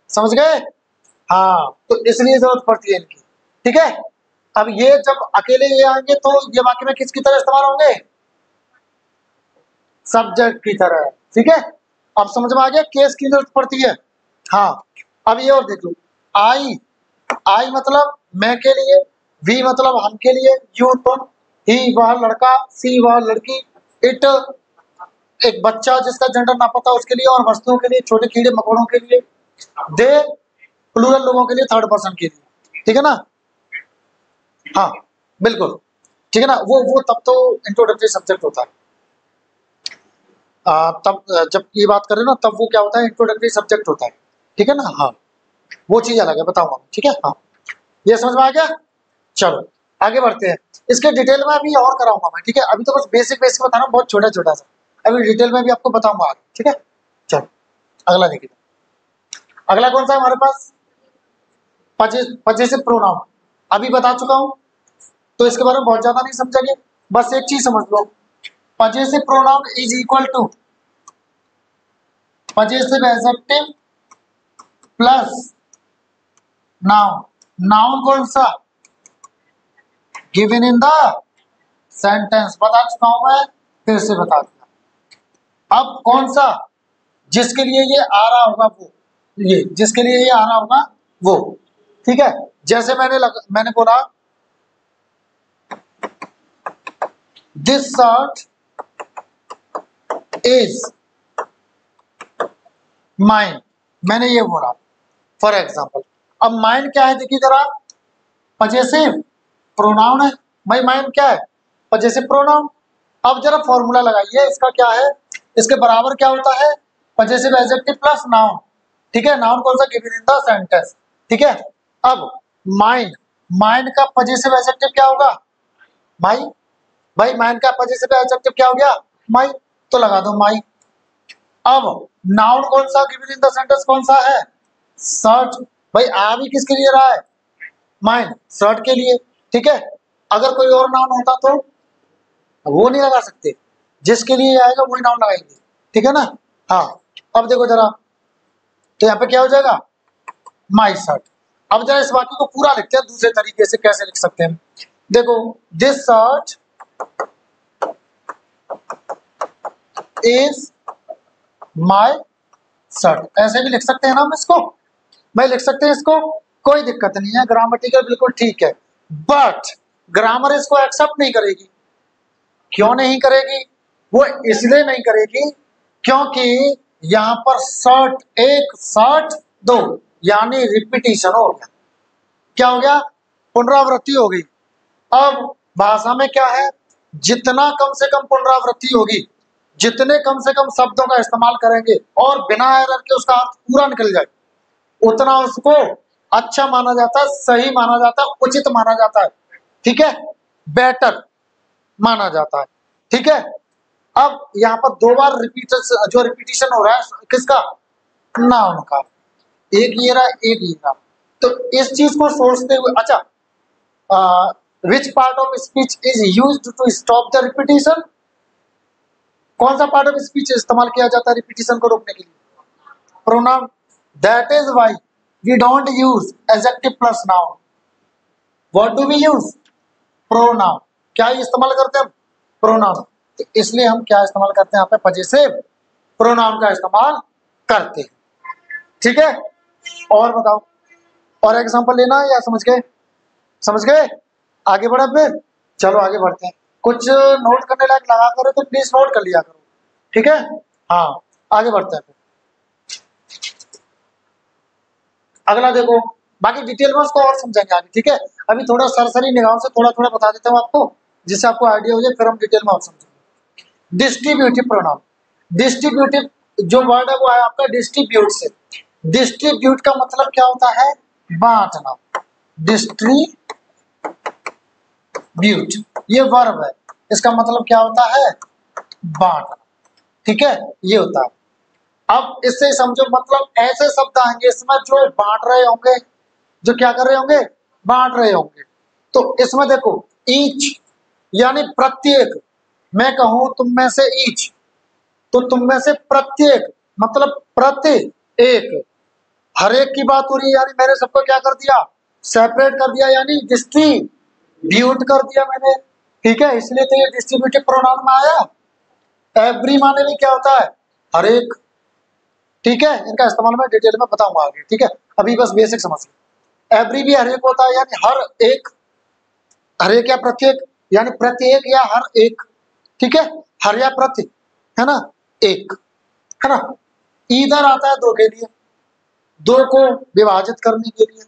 समझ गए? हाँ, तो इसलिए जरूरत पड़ती है इनकी। ठीक है। अब ये जब अकेले ये आएंगे तो ये वाक्य में किसकी तरह इस्तेमाल होंगे? सब्जेक्ट की तरह। ठीक है। अब समझ में आ गया केस की जरूरत पड़ती है। हाँ, अब ये और देख लो। आई, आई मतलब मैं के लिए, वी मतलब हम के लिए, यू तुम, ही वह लड़का, सी वह लड़की, इट एक बच्चा जिसका जेंडर ना पता उसके लिए, और वस्तुओं के लिए, छोटे कीड़े मकोड़ों के लिए, दे प्लूरल लोगों के लिए, थर्ड पर्सन के लिए। ठीक है ना? हाँ बिल्कुल। ठीक है ना? वो तब तो इंट्रोडक्टरी सब्जेक्ट होता है। तब जब ये बात करें ना तब वो क्या होता है? इंट्रोडक्टरी सब्जेक्ट होता है। ठीक है ना? हाँ, वो चीज अलग है, बताऊंगा। ठीक है। हाँ, ये समझ में आ गया? चलो आगे बढ़ते हैं। इसके डिटेल में अभी और कराऊंगा मैं। ठीक है, अभी तो बस बेसिक बेसिक बता रहा हूँ, बहुत छोटा छोटा सा। अभी डिटेल में भी आपको बताऊंगा आगे। ठीक है। चलो अगला देखिए। अगला कौन सा है हमारे पास? Possessive pronoun. अभी बता चुका हूं तो इसके बारे में बहुत ज्यादा नहीं समझेंगे, बस एक चीज समझ लो। Possessive pronoun is equal to possessive adjective plus noun. Noun कौन सा? Given in the sentence. बता चुका हूं मैं, फिर से बता दूंगा। अब कौन सा? जिसके लिए ये आ रहा होगा वो, ये जिसके लिए ये आ रहा होगा वो। ठीक है। जैसे मैंने बोला दिस शर्ट इज माइन, मैंने ये बोला फॉर एग्जाम्पल। अब माइन क्या है? देखिए जरा, पजेसिव प्रोनाउन है भाई। माइन क्या है? Possessive pronoun. अब जरा फॉर्मूला लगाइए, इसका क्या है? इसके बराबर क्या होता है? Possessive adjective plus noun. ठीक है। नाउन कौन सा? Given in the sentence. ठीक है। अब माइन, माइन का पजेसिव एडजेक्टिव क्या होगा? माई। भाई माइन का पजेसिव एडजेक्टिव क्या हो गया? माई। तो लगा दो माई। अब नाउन कौन सा गिवन इन द सेंटेंस कौन सा है? शर्ट। भाई आ भी किसके लिए रहा है? माइन, शर्ट के लिए। ठीक है। अगर कोई और नाउन होता तो वो नहीं लगा सकते, जिसके लिए आएगा वही नाउन लगाएंगे। ठीक है ना? हाँ। अब देखो जरा, तो यहाँ पे क्या हो जाएगा? My shirt. अब जरा इस वाक्य को पूरा लिखते हैं दूसरे तरीके से। कैसे लिख सकते हैं? देखो, this shirt is my shirt. ऐसे भी लिख सकते हैं ना हम इसको? भाई लिख सकते हैं इसको, कोई दिक्कत नहीं है, ग्रामेटिकल बिल्कुल ठीक है। बट ग्रामर इसको एक्सेप्ट नहीं करेगी। क्यों नहीं करेगी? वो इसलिए नहीं करेगी क्योंकि यहां पर शर्ट एक, शर्ट दो, यानी रिपीटिशन हो गया। क्या हो गया? पुनरावृत्ति हो गई। अब भाषा में क्या है? जितना कम से कम पुनरावृत्ति होगी, जितने कम से कम शब्दों का इस्तेमाल करेंगे और बिना एरर के उसका अर्थ पूरा निकल जाए, उतना उसको अच्छा माना जाता है, सही माना जाता है, उचित माना जाता है। ठीक है। बेटर माना जाता है। ठीक है। अब यहाँ पर दो बार जो रिपीटिशन हो रहा है किसका? नाउन का। एक ये रहा, एक ये रहा। तो इस चीज को सोचते हुए, अच्छा, which part of speech is used to stop the repetition? कौन सा पार्ट ऑफ स्पीच इस्तेमाल किया जाता है रिपीटिशन को रोकने के लिए? Pronoun. That is why we don't use adjective plus noun. What do we use? Pronoun. क्या इस्तेमाल करते हैं हम? प्रोनाउन। तो इसलिए हम क्या इस्तेमाल करते हैं यहाँ पे? पजेसिव प्रोनाउन का इस्तेमाल करते हैं। ठीक है। और बताओ, और एग्जांपल लेना है या समझ गए? समझ गए? आगे बढ़े फिर, चलो आगे बढ़ते हैं। कुछ नोट करने लायक लगा करो तो प्लीज नोट कर लिया करो, ठीक है। हाँ, आगे बढ़ते हैं फिर। अगला देखो, बाकी डिटेल में उसको और समझेंगे आगे, ठीक है। अभी थोड़ा सरसरी निगाहों से थोड़ा थोड़ा बता देता हूँ आपको, जिससे आपको आइडिया हो जाए, फिर हम डिटेल में और समझेंगे। डिस्ट्रीब्यूटिव प्रोनाउन, डिस्ट्रीब्यूटिव जो वर्ड है वो है आपका डिस्ट्रीब्यूट से। डिस्ट्रीब्यूट का मतलब क्या होता है? बांटना। डिस्ट्रीब्यूट, ये वर्ब है, इसका मतलब क्या होता है? बांटना, ठीक है, ये होता है। अब इससे समझो, मतलब ऐसे शब्द आएंगे इसमें जो बांट रहे होंगे, जो क्या कर रहे होंगे? बांट रहे होंगे। तो इसमें देखो, ईच यानी प्रत्येक। मैं कहूं तुम में से ईच, तो तुम में से प्रत्येक मतलब प्रति एक। हर एक की बात हो रही है, यानी मैंने सबको क्या कर दिया? सेपरेट कर दिया, यानी डिस्ट्रीब्यूट कर दिया मैंने, ठीक है। इसलिए तो ये डिस्ट्रीब्यूटिव प्रोनाउन में आया। एवरी माने भी क्या होता है? हर एक, ठीक है। इनका इस्तेमाल मैं डिटेल में बताऊंगा आगे, ठीक है। अभी बस बेसिक समझ लो। एवरी भी हर एक होता है, यानी हर एक, हर एक या प्रत्येक, यानी प्रत्येक या हर एक, ठीक है। हर या प्रति, है ना, एक, है ना। इधर आता है दो के लिए, दो को विभाजित करने के लिए,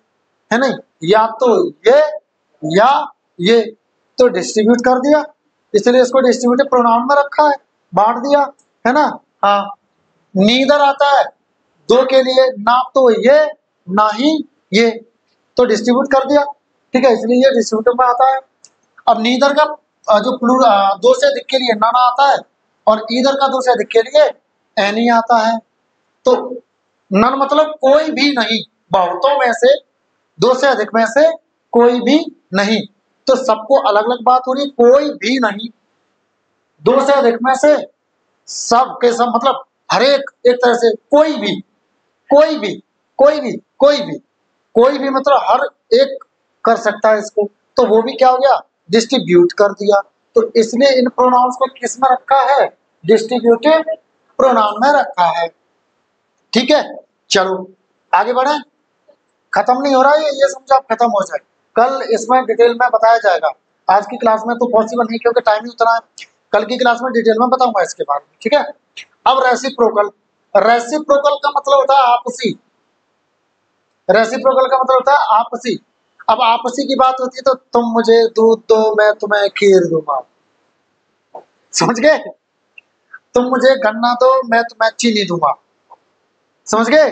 है नहीं, या तो ये या ये, तो डिस्ट्रीब्यूट कर दिया, इसलिए इसको डिस्ट्रीब्यूटिव प्रोनाउन में रखा है, बांट दिया, है ना। हाँ, नीदर आता है दो के लिए, ना तो ये ना ही ये, तो डिस्ट्रीब्यूट कर दिया, ठीक है, इसलिए ये डिस्ट्रीब्यूटिव में आता है। अब नीदर का जो प्लूरल दो से अधिक के लिए ना आता है, और ईदर का दो से अधिक के लिए एनी आता है। तो नन मतलब कोई भी नहीं, बहुतों में से, दो से अधिक में से कोई भी नहीं। तो सबको अलग अलग बात हो रही, कोई भी नहीं, दो से अधिक में से सब के सब, मतलब हर एक, एक तरह से कोई भी, कोई भी, कोई भी, कोई भी, कोई भी मतलब हर एक कर सकता है इसको, तो वो भी क्या हो गया? डिस्ट्रीब्यूट कर दिया। तो इसलिए इन प्रोनाउंस को किस में रखा है? डिस्ट्रीब्यूटिव प्रोनाउन में रखा है, ठीक है। चलो आगे बढ़े, खत्म नहीं हो रहा है ये समझो, आप खत्म हो जाए, कल इसमें डिटेल में बताया जाएगा। आज की क्लास में तो पॉसिबल नहीं, क्योंकि टाइम ही उतना है। कल की क्लास में डिटेल में बताऊंगा इसके बारे में, ठीक है। अब रेसिप्रोकल, रेसिप्रोकल का मतलब होता है आपसी, रेसिप्रोकल का मतलब होता है आपसी। अब आपसी की बात होती है तो तुम मुझे दूध दो, मैं तुम्हें खीर दूंगा, समझ गए। तुम मुझे गन्ना दो, मैं तुम्हें चीनी दूंगा, समझ गए।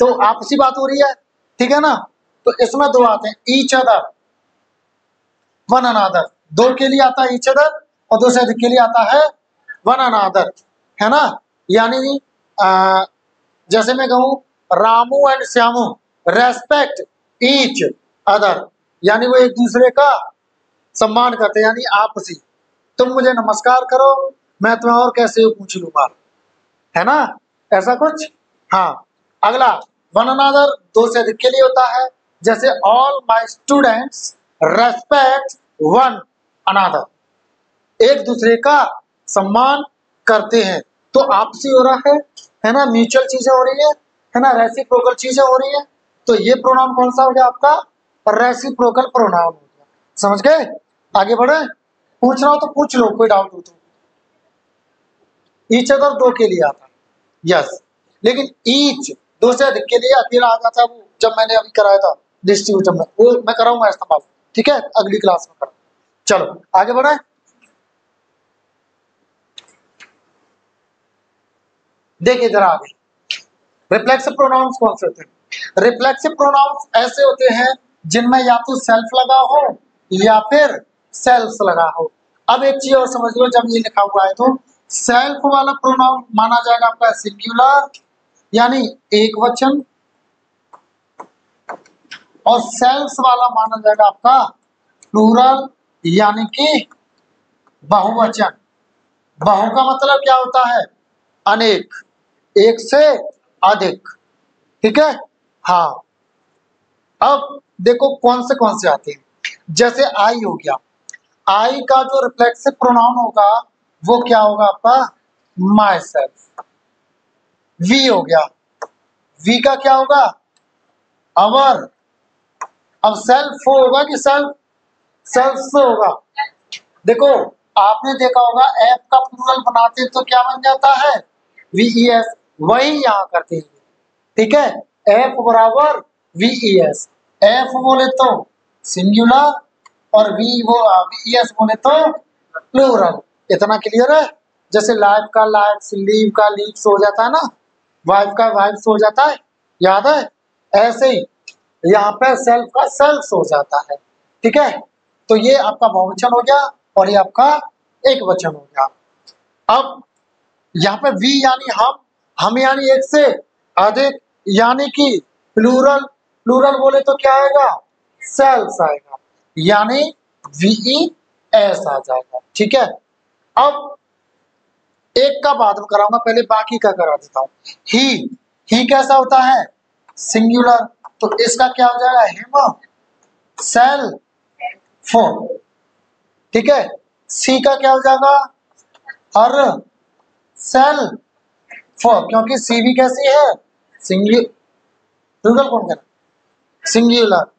तो आपसी बात हो रही है, ठीक है ना। तो इसमें दो आते हैं, ईच अदर, वन अनादर। दो के लिए आता है ईच अदर, और दो से अधिक के लिए आता है वन अनादर, है ना। यानी जैसे मैं कहूं Ramu and Shyamu respect each other, यानी वो एक दूसरे का सम्मान करते हैं, यानी आपसी। तुम मुझे नमस्कार करो, मैं तुम्हें और कैसे पूछ लूंगा, है ना, ऐसा कुछ। हाँ, अगला वन अनदर दो से अधिक के लिए होता है, जैसे all my students respect one another, एक दूसरे का सम्मान करते हैं। तो आपसी हो रहा है ना, म्यूचुअल चीजें हो रही है ना, रेसिप्रोकल चीजें हो रही है। तो ये प्रोनाउन कौन सा हो गया आपका? रेसिप्रोकल प्रोनाउन हो गया, समझ गए। आगे बढ़े, पूछ रहा हो तो पूछ लो, कोई डाउट हो तो। ईच अदर दो के लिए आता है, यस, लेकिन ईच दो से अधिक के लिए अकेला आ जाता है, वो जब मैंने अभी कराया था डिस्ट्रीब्यूटर में, वो मैं कराऊंगा इस्तेमाल, ठीक है, अगली क्लास में करा। चलो आगे बढ़े, देखिए जरा आगे, रिफ्लेक्सिव प्रोनाउंस कौन से होते हैं? रिफ्लेक्सिव प्रोनाउंस ऐसे होते हैं जिनमें या तो सेल्फ लगा हो या फिर सेल्स लगा हो। अब एक चीज और समझ लो, जब ये लिखा हुआ है तो सेल्फ वाला प्रोनाउन माना जाएगा आपका सिंगुलर, यानी एक वचन, और सेल्स वाला माना जाएगा आपका प्लूरल, यानी कि बहुवचन। बहु का मतलब क्या होता है? अनेक, एक से अधिक, ठीक है। हाँ, अब देखो कौन से आते हैं, जैसे आई हो गया, आई का जो रिफ्लेक्सिव प्रोनाउन होगा वो क्या होगा आपका? My self. वी हो गया, वी का क्या होगा? अवर। अब सेल्फ होगा कि सेल्फ? सेल्फ से होगा। देखो आपने देखा होगा एफ का प्लूरल बनाते तो क्या बन जाता है, वीईएस, वही यहाँ करते हैं। ठीक है, एफ बराबर वीईएस, एफ बोले तो सिंगुलर और वीईएस बोले तो प्लूरल। इतना क्लियर है? जैसे लाइफ का लाइफ, लीव का लीव्स हो जाता है ना, वाइफ का वाइफ्स हो जाता है, याद है? ऐसे ही यहाँ पे सेल्फ का सेल्फ हो जाता है। ठीक है, तो ये आपका बहुवचन हो गया और ये आपका एक वचन हो गया। अब यहाँ पे वी यानी हम यानी एक से अधिक, यानी कि प्लूरल, प्लूरल बोले तो क्या आएगा, सेल्स आएगा, यानी वीईएस आ जाएगा। ठीक है, अब एक का बाद में कराऊंगा, पहले बाकी का करा देता हूं। ही कैसा होता है, सिंगुलर, तो इसका क्या हो जाएगा, हिम सेल फोर। ठीक है, सी का क्या हो जाएगा, हर सेल फोर, क्योंकि सी भी कैसी है, सिंगुलर, प्लूरल कौन कह रहा, सिंगुलर।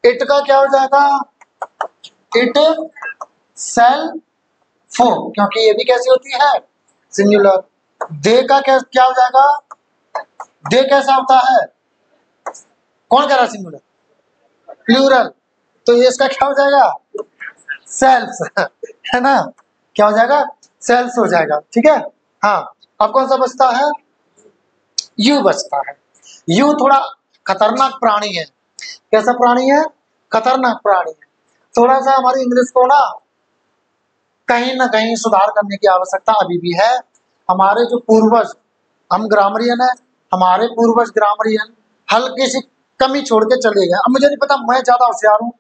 इट का क्या हो जाएगा, इट सेल फोर, क्योंकि ये भी कैसी होती है, सिंगुलर। दे का क्या हो जाएगा, दे कैसा होता है, कौन कह रहा है सिंगुलर, प्लूरल, तो ये इसका क्या हो जाएगा, सेल्फ है ना, क्या हो जाएगा, सेल्फ हो जाएगा। ठीक है, हाँ, अब कौन सा बचता है, यू बचता है। यू थोड़ा खतरनाक प्राणी है। कैसा प्राणी है, खतरनाक प्राणी है। थोड़ा सा हमारी इंग्लिश को ना कहीं सुधार करने की आवश्यकता अभी भी है। हमारे जो पूर्वज, हम ग्रामरियन है, हमारे पूर्वज ग्रामरियन हल्की सी कमी छोड़ के चले गए। अब मुझे नहीं पता मैं ज्यादा होशियार हूँ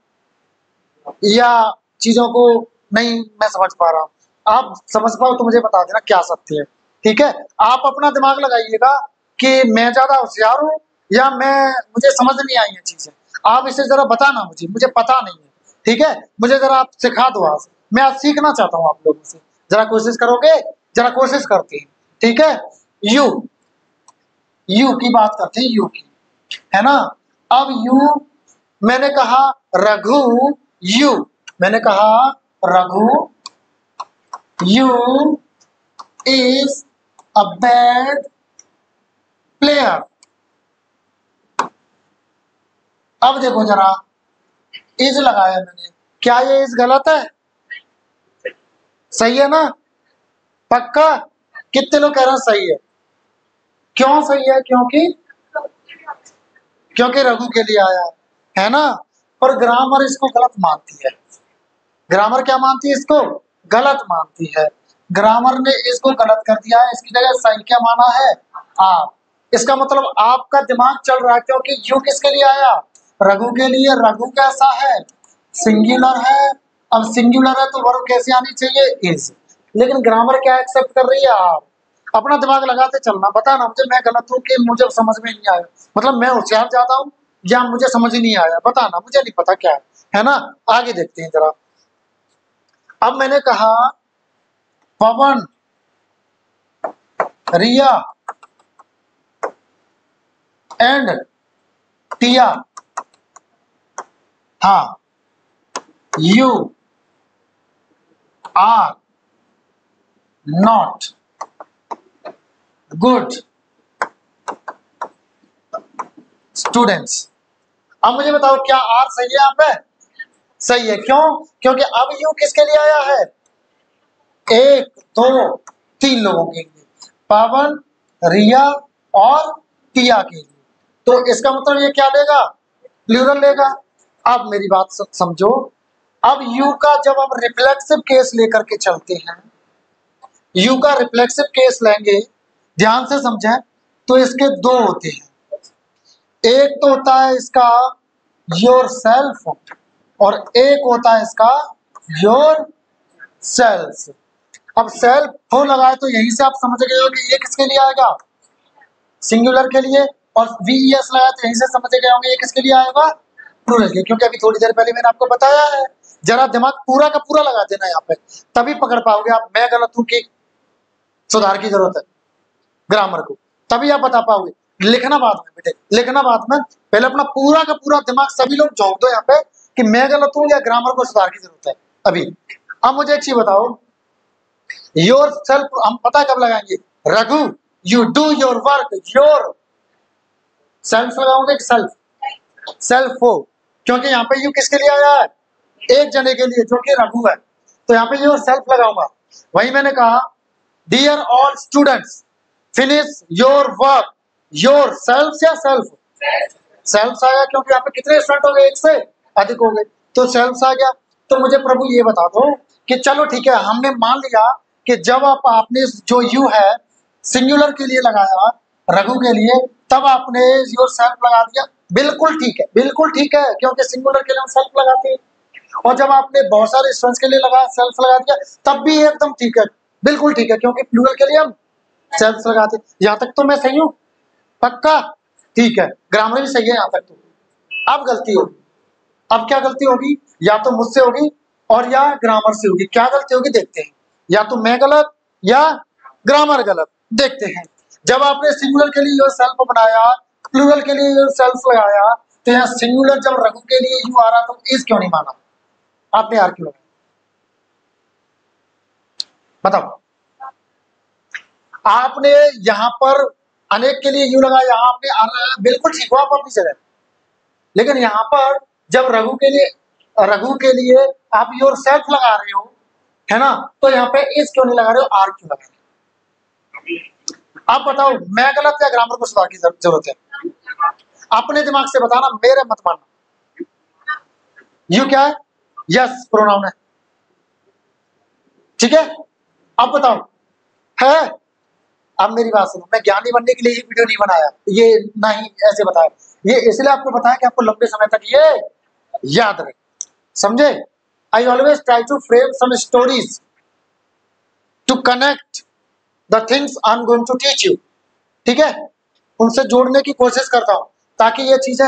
या चीजों को नहीं मैं समझ पा रहा हूँ। आप समझ पाओ तो मुझे बता देना क्या सत्य है। ठीक है, आप अपना दिमाग लगाइएगा कि मैं ज्यादा होशियार हूँ या मुझे समझ नहीं आई है चीजें। आप इसे जरा बताना, मुझे पता नहीं है। ठीक है, मुझे जरा आप सिखा दो, आज मैं आज सीखना चाहता हूँ आप लोगों से। जरा कोशिश करोगे, जरा कोशिश करते हैं। ठीक है, यू की बात करते हैं, यू की, है ना। अब यू, मैंने कहा रघु, यू, मैंने कहा Raghu you is a bad player. अब देखो जरा, इज लगाया मैंने, क्या ये इज गलत है, सही है ना, पक्का? कितने लोग कह रहे हैं सही है? क्यों सही है, क्योंकि रघु के लिए आया है ना। पर ग्रामर इसको गलत मानती है। ग्रामर क्या मानती है, इसको गलत मानती है। ग्रामर ने इसको गलत कर दिया है, इसकी जगह सही क्या माना है, आप। इसका मतलब आपका दिमाग चल रहा है, क्योंकि यू किसके लिए आया, रघु के लिए। रघु कैसा है, सिंगुलर है। अब सिंगुलर है तो वर्ब कैसे आनी चाहिए, इज। लेकिन ग्रामर क्या एक्सेप्ट कर रही है, आप। अपना दिमाग लगाते चलना, बताना मुझे मैं गलत हूँ कि मुझे समझ में नहीं आया, मतलब मैं होशियार ज्यादा हूँ या मुझे समझ ही नहीं आया, बताना, मुझे नहीं पता क्या है ना। आगे देखते हैं जरा। अब मैंने कहा पवन, रिया एंड टिया, हाँ, you are not good students. अब मुझे बताओ क्या आर सही है यहाँ पे, सही है। क्यों, क्योंकि अब यू किसके लिए आया है, एक दो तीन लोगों के लिए, पवन, रिया और टिया के लिए। तो इसका मतलब ये क्या लेगा, प्लूरल लेगा। अब मेरी बात समझो, अब यू का जब हम रिफ्लेक्सिव केस लेकर के चलते हैं, यू का रिफ्लेक्सिव केस लेंगे, ध्यान से समझें, तो इसके दो होते हैं। एक तो होता है इसका योर सेल्फ और एक होता है इसका योर सेल्फ। अब सेल्फ हो लगाए तो यहीं से आप समझ गए हो कि ये किसके लिए आएगा, सिंगुलर के लिए, और वीईएस लगाए तो यहीं से समझ गए होंगे ये किसके लिए आएगा, प्लूरल के। क्योंकि अभी थोड़ी देर पहले मैंने आपको बताया है, जरा दिमाग पूरा का पूरा लगा देना यहाँ पे, तभी पकड़ पाओगे आप मैं गलत हूं कि सुधार की जरूरत है ग्रामर को, तभी आप बता पाओगे। लिखना बाद में बेटे, लिखना बाद में, पहले अपना पूरा का पूरा दिमाग सभी लोग झोंक दो यहाँ पे, कि मैं गलत हूं या ग्रामर को सुधार की जरूरत है अभी। अब मुझे एक चीज बताओ, योर सेल्फ हम पता कब लगाएंगे? Raghu you do your work, your self लगाओगे कि सेल्फ? सेल्फ हो, क्योंकि यहाँ पे यू किसके लिए आया है? एक जने के लिए जो कि रघु है, तो यहाँ पे योर सेल्फ लगाऊंगा। वही मैंने कहा dear all students finish your work, yourself या सेल्फ? सेल्फ आ गया, क्योंकि यहाँ पे कितने स्टूडेंट हो गए? एक से अधिक हो गए, तो सेल्फ आ गया। तो मुझे प्रभु ये बता दो कि चलो ठीक है, हमने मान लिया कि जब आपने जो यू है सिंगुलर के लिए लगाया रघु के लिए, तब आपने योर सेल्फ लगा दिया। बिल्कुल ठीक है, बिल्कुल ठीक है, क्योंकि सिंगुलर के लिए हम सेल्फ लगाते हैं। और जब आपने बहुत सारे स्टूडेंट्स के लिए लगा सेल्फ लगा दिया, तब भी एकदम ठीक है, बिल्कुल ठीक है, क्योंकि प्लूरल के लिए हम सेल्फ लगाते। यहाँ तक तो मैं सही हूँ? पक्का? ठीक है, ग्रामर भी सही है यहाँ तक तो। अब गलती होगी, अब क्या गलती होगी? या तो मुझसे होगी और या ग्रामर से होगी। क्या गलती होगी देखते हैं, या तो मैं गलत या ग्रामर गलत, देखते हैं। जब आपने सिंगुलर के लिए योर सेल्फ बनाया, प्लूरल के लिए योर सेल्फ लगाया, तो यहाँ सिंगुलर जब रघु के लिए यू आ रहा तो इस क्यों नहीं माना आपने? यार क्यों लगाया बताओ? आपने यहाँ पर अनेक के लिए यू लगाया, यहाँ आपने बिल्कुल ठीक हो आप अपनी जगह, लेकिन यहाँ पर जब रघु के लिए आप योर सेल्फ लगा रहे हो, है ना, तो यहाँ पे इस क्यों नहीं लगा रहे हो? आर क्यों लगा रहे हो? आप बताओ, मैं गलत या ग्रामर को सुधार की जरूरत है? अपने दिमाग से बताना, मेरे मत मानना। यू क्या है? यस प्रोनाउन है, ठीक है। अब बताओ है? अब मेरी बात सुनो, मैं ज्ञानी बनने के लिए ये वीडियो नहीं बनाया, ये नहीं ऐसे बताया, ये इसलिए आपको बताया कि आपको लंबे समय तक ये याद रहे, समझे? I always try to frame some stories to connect the things I am going to teach you, ठीक है, उनसे जोड़ने की कोशिश करता हूं ताकि ये चीजें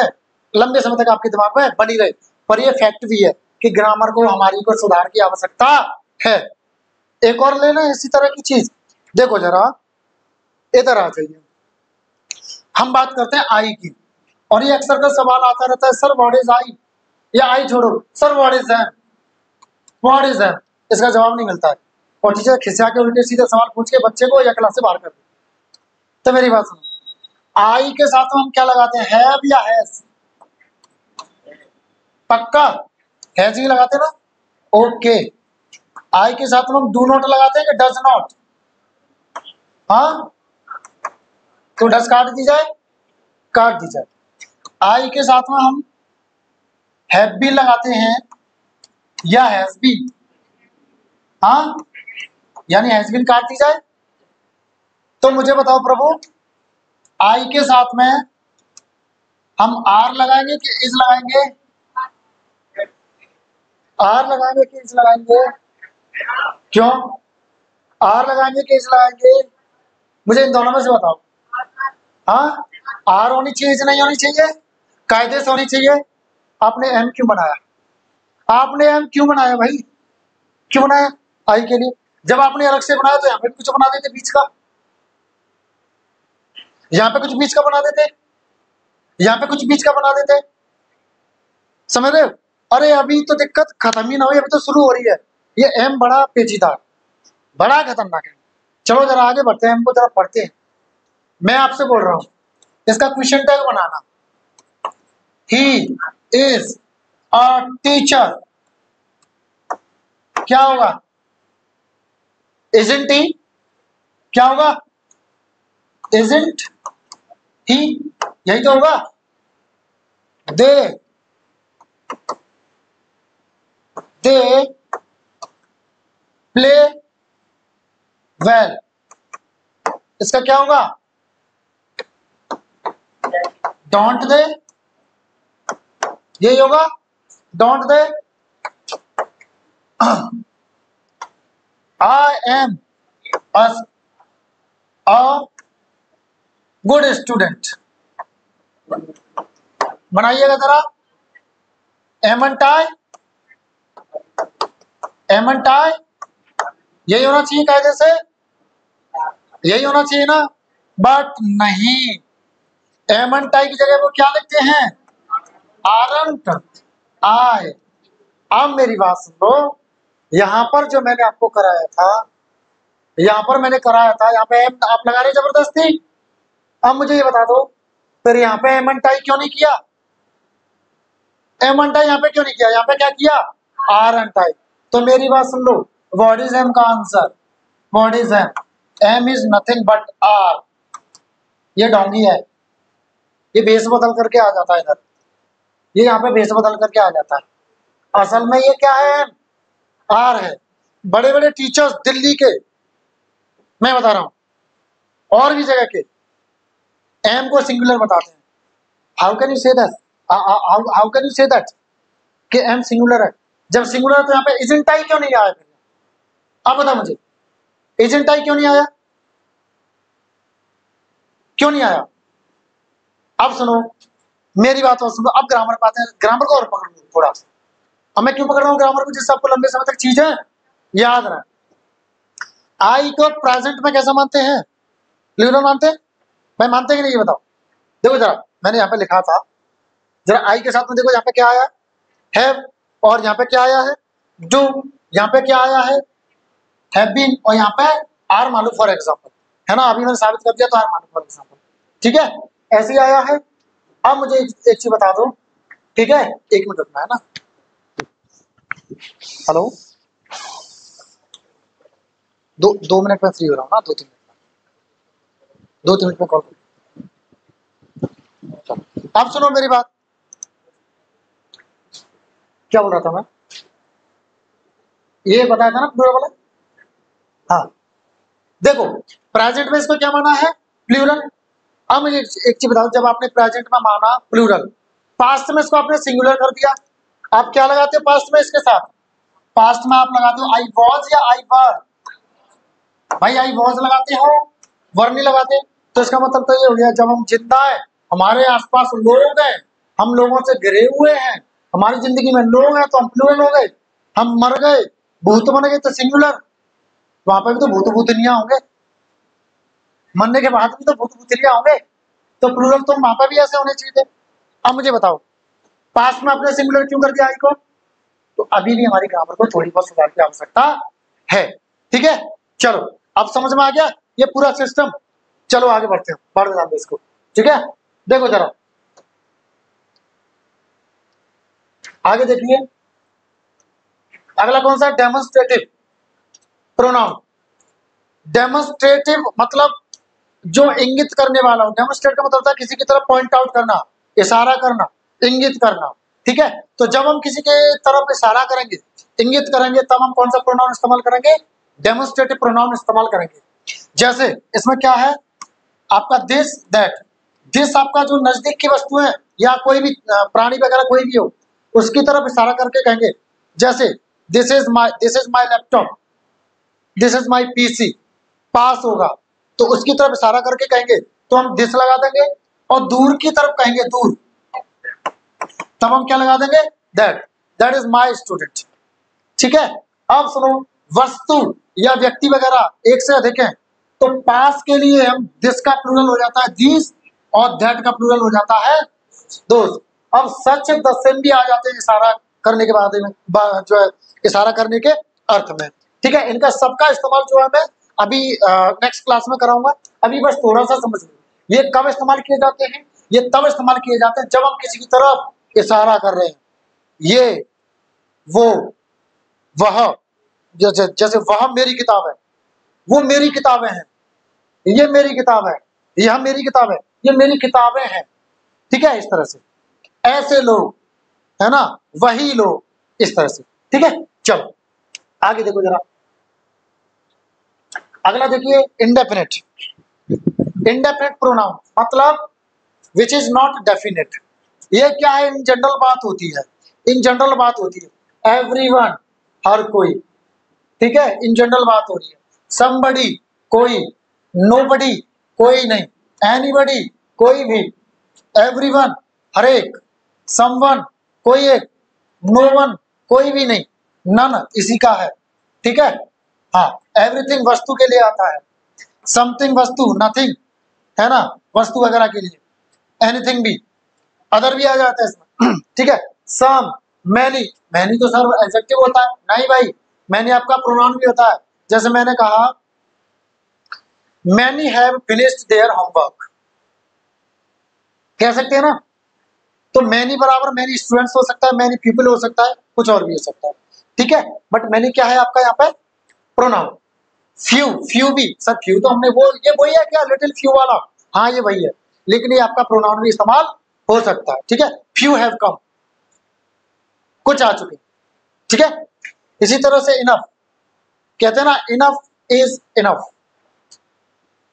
लंबे समय तक आपके दिमाग में बनी रहे। पर ये फैक्ट भी है कि ग्रामर को हमारी को सुधार की आवश्यकता है। एक और लेना इसी तरह की चीज, देखो जरा इधर आ जाइए। हम बात करते हैं आई की, और ये अक्सर का सवाल आता रहता है, सर व्हाट इज आई, या आई छोड़ो sir what is M, what is M, इसका जवाब नहीं मिलता है। और टीचर खिसिया के उल्टे सीधे सवाल पूछ के बच्चे को या क्लास से बाहर कर दे। तो मेरी बात सुनो, आई के साथ में हम क्या लगाते हैं? हैव या हैज? पक्का हैज ही लगाते ना? ओके। आई के साथ में हम डू नॉट लगाते हैं कि डज नॉट? हाँ, तो डज काट दी जाए, काट दी जाए। आई के साथ में हम हैव भी लगाते हैं या हैज भी? हाँ, यानी हैज बीन काट दी जाए। तो मुझे बताओ प्रभु, आई के साथ में हम आर लगाएंगे कि इज लगाएंगे? आर लगाएंगे कि इज लगाएंगे? क्यों आर लगाएंगे कि इज लगाएंगे? मुझे इन दोनों में से बताओ। हाँ, आर होनी चाहिए, इज नहीं होनी चाहिए? कायदे से होनी चाहिए। आपने एम क्यों बनाया? आपने एम क्यों बनाया भाई? क्यों बनाया आई के लिए? जब आपने अलग से बनाया तो यहाँ पे कुछ बना देते बीच का, यहाँ पे कुछ बीच का बना देते, यहाँ पे कुछ बीच का बना देते, समझ रहे हो? अरे अभी तो दिक्कत खत्म ही ना हुई, अभी तो शुरू हो रही है। ये एम बड़ा पेचीदा, बड़ा खतरनाक है। चलो जरा आगे बढ़ते हैं, हमको जरा पढ़ते हैं। मैं आपसे बोल रहा हूं, इसका question tag banana. He is a teacher, क्या होगा? Isn't he? क्या होगा? इजंट ही, यही तो होगा। दे प्ले वेल, इसका क्या होगा? डोंट दे, यही होगा। Don't they. I am a good student, बनाइएगा जरा। एमंटाई, एमंटाई, यही होना चाहिए कायदे से, यही होना चाहिए ना? बट नहीं, एमंटाई की जगह वो क्या लिखते हैं? आरंट, आई। अब मेरी बात सुन लो, यहां पर जो मैंने आपको कराया था, यहां पर मैंने कराया था, यहाँ पे एम आप लगा रहे जबरदस्ती। अब मुझे ये बता दो, फिर यहाँ पे एम टाई क्यों नहीं किया? एम टाई यहाँ पे क्यों नहीं किया? यहाँ पे क्या किया? आर एन टाई। तो मेरी बात सुन लो, व्हाट इज एम का आंसर? What is M? M is nothing but R. ये डोंगी है, ये बेस बदल करके आ जाता है इधर, ये यहाँ पे बेस बदल करके आ जाता है। असल में ये क्या है? एम आर है। बड़े बड़े टीचर्स दिल्ली के, मैं बता रहा हूं, और भी जगह के एम को सिंगुलर बताते हैं। How can you say that? How can you say that कि एम सिंगुलर है? जब सिंगुलर है तो यहाँ पे इजंट आई क्यों नहीं आया? फिर अब बता मुझे, इजंट आई क्यों नहीं आया? क्यों नहीं आया? अब सुनो मेरी बात और सुनो, अब ग्रामर पाते हैं, ग्रामर को और पकड़ लो थोड़ा सा। अब मैं क्यों पकड़ रहा हूँ ग्रामर को? जिससे आपको लंबे समय तक चीजें याद रहे। आई को प्रेजेंट में कैसा मानते हैं? प्लूरल मानते हैं? भाई मानते हैं कि नहीं ये बताओ। देखो जरा, मैंने यहाँ पे लिखा था, जरा आई के साथ में देखो, यहाँ पे क्या आया? हैव। और यहाँ पे क्या आया है? डू। यहाँ पे क्या आया है? Have been. और यहाँ पे आर मालूम फॉर एग्जाम्पल, है ना? अभी मैंने साबित कर दिया तो आर मालूम फॉर एग्जाम्पल, ठीक है? ऐसे ही आया है। अब मुझे एक चीज बता दो, ठीक है? एक मिनट रुकना है ना। हेलो, 2 मिनट में फ्री हो रहा हूँ ना, 2-3 मिनट में कॉल करो। अब सुनो मेरी बात, क्या बोल रहा था मैं? ये बताया था ना प्लूरल वाला। हाँ देखो, प्रेजेंट में इसको क्या माना है? प्लूरल। अब मुझे एक चीज बताओ, जब आपने प्रेजेंट में माना प्लूरल, पास्ट में इसको आपने सिंगुलर कर दिया, आप क्या लगाते हो पास्ट में इसके साथ? पास्ट में आप लगाते हो आई वॉज या आई वर? भाई आई वॉज लगाते हो, वर नहीं लगाते। तो इसका मतलब तो ये हो गया, जब हम जिंदा है, हमारे आसपास लोग हैं, हम लोगों से घिरे हुए हैं, हमारी जिंदगी में लोग हैं, तो हम प्लूरल हो गए। हम मर गए, भूत बन गए, तो सिंगुलर। वहां पर भी तो भूत भूतनिया होंगे, मरने के बाद भी तो भूत भूतनिया होंगे, तो प्लूरल तो वहां पर भी ऐसे होने चाहिए थे। अब मुझे बताओ, पास्ट में आपने सिंगुलर क्यों कर दिया आई को? तो अभी भी हमारी ग्रामर को थोड़ी बहुत सुधार की आवश्यकता है, ठीक है? चलो अब समझ में आ गया ये पूरा सिस्टम। चलो आगे बढ़ते हैं, बढ़ ध्यान दो इसको, ठीक है? देखो जरा आगे देखिए, अगला कौन सा? Demonstrative pronoun. डेमोन्स्ट्रेटिव मतलब जो इंगित करने वाला हो। डेमोन्स्ट्रेट का मतलब होता है किसी की तरफ पॉइंट आउट करना, इशारा करना, इंगित करना, ठीक है? तो जब हम किसी के तरफ इशारा करेंगे, इंगित करेंगे, तब हम कौन सा प्रोनाउन इस्तेमाल करेंगे? डेमोन्स्ट्रेटिव प्रोनाउन इस्तेमाल करेंगे। जैसे इसमें क्या है आपका? This, that. दिस आपका जो नजदीक की वस्तु है या कोई भी प्राणी वगैरह कोई भी हो, उसकी तरफ इशारा करके कहेंगे। जैसे this is my laptop, this is my PC. पास होगा तो उसकी तरफ इशारा करके कहेंगे, तो हम दिस लगा देंगे। और दूर की तरफ कहेंगे, दूर, तब हम क्या लगा देंगे? That. That is my student, ठीक है? अब सुनो, वस्तु या व्यक्ति वगैरह एक से अधिक है, तो पास के लिए हम दिस का प्लूरल हो जाता है दीस, और दैट का प्लूरल हो जाता है दोस। अब सच द सेम भी आ जाते हैं इशारा करने के बाद में, जो है इशारा करने के अर्थ में, ठीक है? इनका सबका इस्तेमाल जो है मैं अभी नेक्स्ट क्लास में कराऊंगा। अभी बस थोड़ा सा समझ लो, ये कब इस्तेमाल किए जाते हैं? ये तब इस्तेमाल किए जाते हैं जब हम किसी की तरफ इशारा कर रहे हैं। ये, वो, वह, जैसे वह मेरी किताब है, वो मेरी किताबें हैं, ये मेरी किताब है, यह मेरी किताब है, ये मेरी किताबें हैं, ठीक है? इस तरह से ऐसे लोग, है ना, वही लोग, इस तरह से, ठीक है? चलो आगे देखो जरा, अगला देखिए, इंडेफिनिट। इंडेफिनिट प्रोनाउन मतलब विच इज नॉट डेफिनेट। ये क्या है? इन जनरल बात होती है, इन जनरल बात होती है। एवरीवन, हर कोई, ठीक है? इन जनरल बात हो रही है। समबडी, कोई। नोबडी, कोई नहीं। एनीबडी, कोई भी। एवरीवन, हर एक। समवन, कोई एक। नो वन, कोई भी नहीं। नन, इसी का है, ठीक है? हाँ, एवरीथिंग वस्तु के लिए आता है, समथिंग वस्तु, नथिंग, है ना, वस्तु वगैरह के लिए। एनीथिंग भी, अदर भी आ जाता है इसमें, ठीक है? सम, मैनी, मैनी तो सर एडजेक्टिव होता है, नहीं भाई, मैनी आपका प्रोनाउन भी होता है। जैसे मैंने कहा many have finished their homework, कह सकते हैं ना। तो मैनी बराबर मैनी स्टूडेंट्स हो सकता है, मैनी पीपल हो सकता है, कुछ और भी हो सकता है, ठीक है। बट मैनी क्या है आपका यहाँ पे प्रोनाउन। फ्यू, फ्यू भी सर, फ्यू तो हमने वो ये वही है क्या, लिटिल फ्यू वाला, हाँ ये वही है, लेकिन ये आपका प्रोनाउन भी इस्तेमाल हो सकता है, ठीक है। फ्यू हैव कम, कुछ आ चुके, ठीक है। इसी तरह से इनफ, कहते हैं ना इनफ इज इनफ,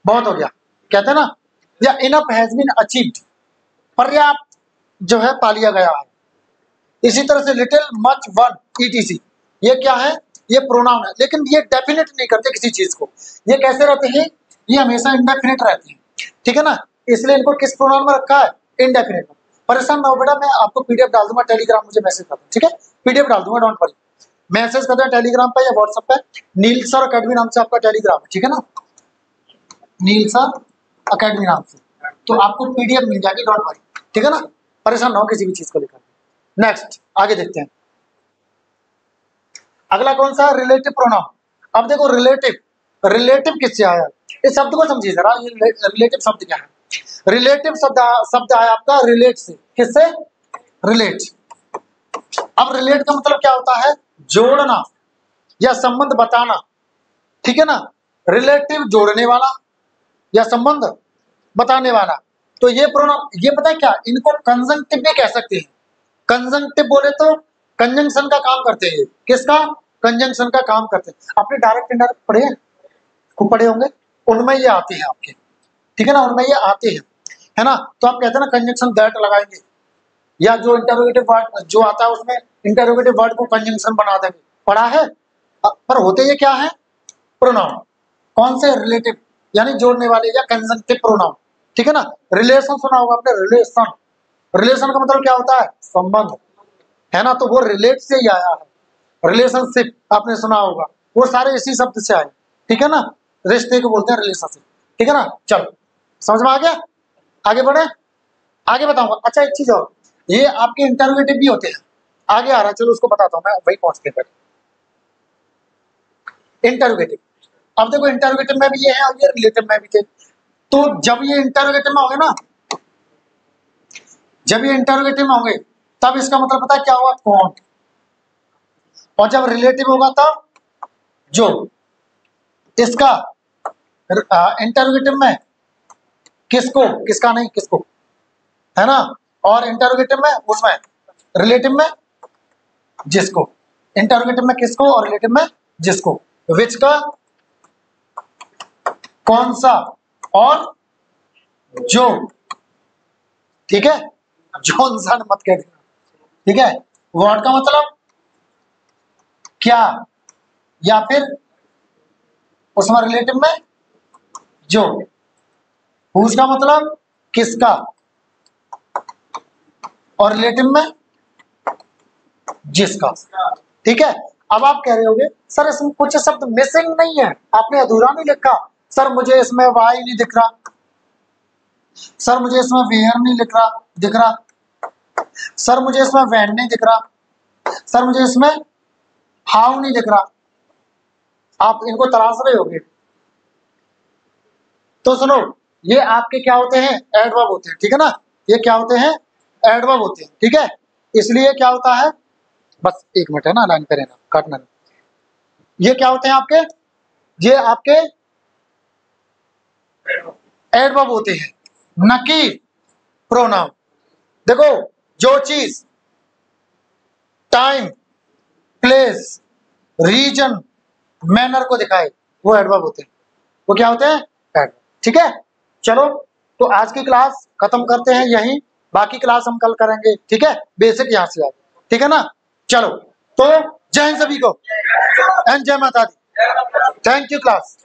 बहुत हो गया, कहते हैं ना, या इनफ हैज बीन अचीव्ड, पर्याप्त जो है पा लिया गया है। इसी तरह से लिटिल मच वन ईटीसी, ये क्या है, ये प्रोनाउन है, लेकिन ये डेफिनेट नहीं करते किसी चीज को, ये कैसे रहते हैं, ये हमेशा इंडेफिनिट रहते हैं, ठीक है ना। इसलिए इनको किस प्रोनाउन में रखा है, इंडेफिनिट में। परेशान ना हो बेटा, मैं आपको पीडीएफ डाल दूंगा, टेलीग्राम मुझे मैसेज कर दो, ठीक है, पीडीएफ डाल दूंगा, डोंट वरी, मैसेज कर दो टेलीग्राम पे या व्हाट्सएप पे, नील सर अकेडमी नाम से आपका टेलीग्राम है, ठीक है ना, नील सर अकेडमी नाम से, तो आपको पीडीएफ मिल जाएगी, डोंट वरी, ठीक है ना, परेशान ना हो किसी भी चीज को लेकर। नेक्स्ट आगे देखते हैं, अगला कौन सा, रिलेटिव प्रोनाउन। अब देखो रिलेटिव, रिलेटिव किससे आया, इस शब्द को समझिए जरा, ये रिलेटिव शब्द क्या है। रिलेटिव शब्द आया आपका रिलेट से, किससे, रिलेट। अब रिलेट का मतलब क्या होता है, जोड़ना या संबंध बताना, ठीक है ना। रिलेटिव जोड़ने वाला या संबंध बताने वाला, तो ये प्रोनाउन, ये पता है क्या, इनको कंजंक्टिव भी कह सकते हैं। कंजंक्टिव बोले तो कंजंक्शन का काम करते हैं, किसका, कंजंक्शन का काम करते हैं। आपने डायरेक्ट इनडायरेक्ट पढ़े हैं, खूब पढ़े होंगे, उनमें ये आते हैं आपके, ठीक है ना, उनमें ये आते हैं, है ना। तो आप कहते हैं ना कंजंक्शन दैट लगाएंगे, या जो इंटरोगेटिव वर्ड जो आता है उसमें इंटरोगेटिव वर्ड को कंजंक्शन बना देंगे, पढ़ा है। पर होते ये क्या है, प्रोनाउन, कौन से, रिलेटिव यानी जोड़ने वाले या कंजंक्टिव प्रोनाउन, ठीक है ना। रिलेशन सुना होगा आपने, रिलेशन, रिलेशन का मतलब क्या होता है, संबंध, है ना, तो वो रिलेट से ही आया है। रिलेशनशिप आपने सुना होगा, वो सारे इसी शब्द से आए, ठीक है ना, रिश्ते को बोलते हैं रिलेशनशिप, ठीक है ना। चलो समझ में आ गया, आगे बढ़े, आगे बताऊंगा। अच्छा एक चीज और, ये आपके इंटरोगेटिव भी होते हैं, आगे आ रहा है, चलो उसको बताता हूं मैं, वही पहुंचते हैं। इंटरोगेटिव, अब देखो इंटरोगेटिव में भी ये है और ये रिलेटिव में भी थे, तो जब ये इंटरोगेटिव में होंगे ना, जब ये इंटरोगेटिव में होंगे तब इसका मतलब पता है क्या होगा, कौन, और जब रिलेटिव होगा तब जो। इसका इंटरोगेटिव में किसको, किसका नहीं, किसको, है ना, और इंटरोगेटिव में उसमें, रिलेटिव में जिसको, इंटरोगेटिव में किसको और रिलेटिव में जिसको, विच का, कौन सा, और जो, ठीक है, जॉनसन मत कह देना, ठीक है। व्हाट का मतलब क्या, या फिर उसमें रिलेटिव में जो, हुज का मतलब किसका, और रिलेटिव में जिसका, ठीक है। अब आप कह रहे होगे सर इसमें कुछ शब्द मिसिंग नहीं है, आपने अधूरा नहीं लिखा, सर मुझे इसमें वाई नहीं दिख रहा, सर मुझे इसमें वेयर नहीं दिख रहा, सर मुझे इसमें वैन नहीं दिख रहा, सर मुझे इसमें हाउ नहीं दिख रहा, आप इनको तराश रहे होगे। तो सुनो, ये आपके क्या होते हैं, एडवर्ब होते हैं, ठीक है ना, ये क्या होते हैं, एडवर्ब होते हैं, ठीक है। इसलिए क्या होता है, बस एक मिनट है ना, लाइन पे रहना, काटना नहीं। ये क्या होते हैं आपके, ये आपके एडवर्ब होते हैं, न कि प्रोनाउन। देखो जो चीज टाइम, प्लेस, रीजन, मैनर को दिखाए वो एडवर्ब होते हैं, वो क्या होते हैं, एडवर्ब, ठीक है। चलो तो आज की क्लास खत्म करते हैं यहीं, बाकी क्लास हम कल करेंगे, ठीक है, बेसिक यहाँ से आए, ठीक है ना। चलो तो जय हिंद सभी को, एंड जय माता दी, थैंक यू क्लास।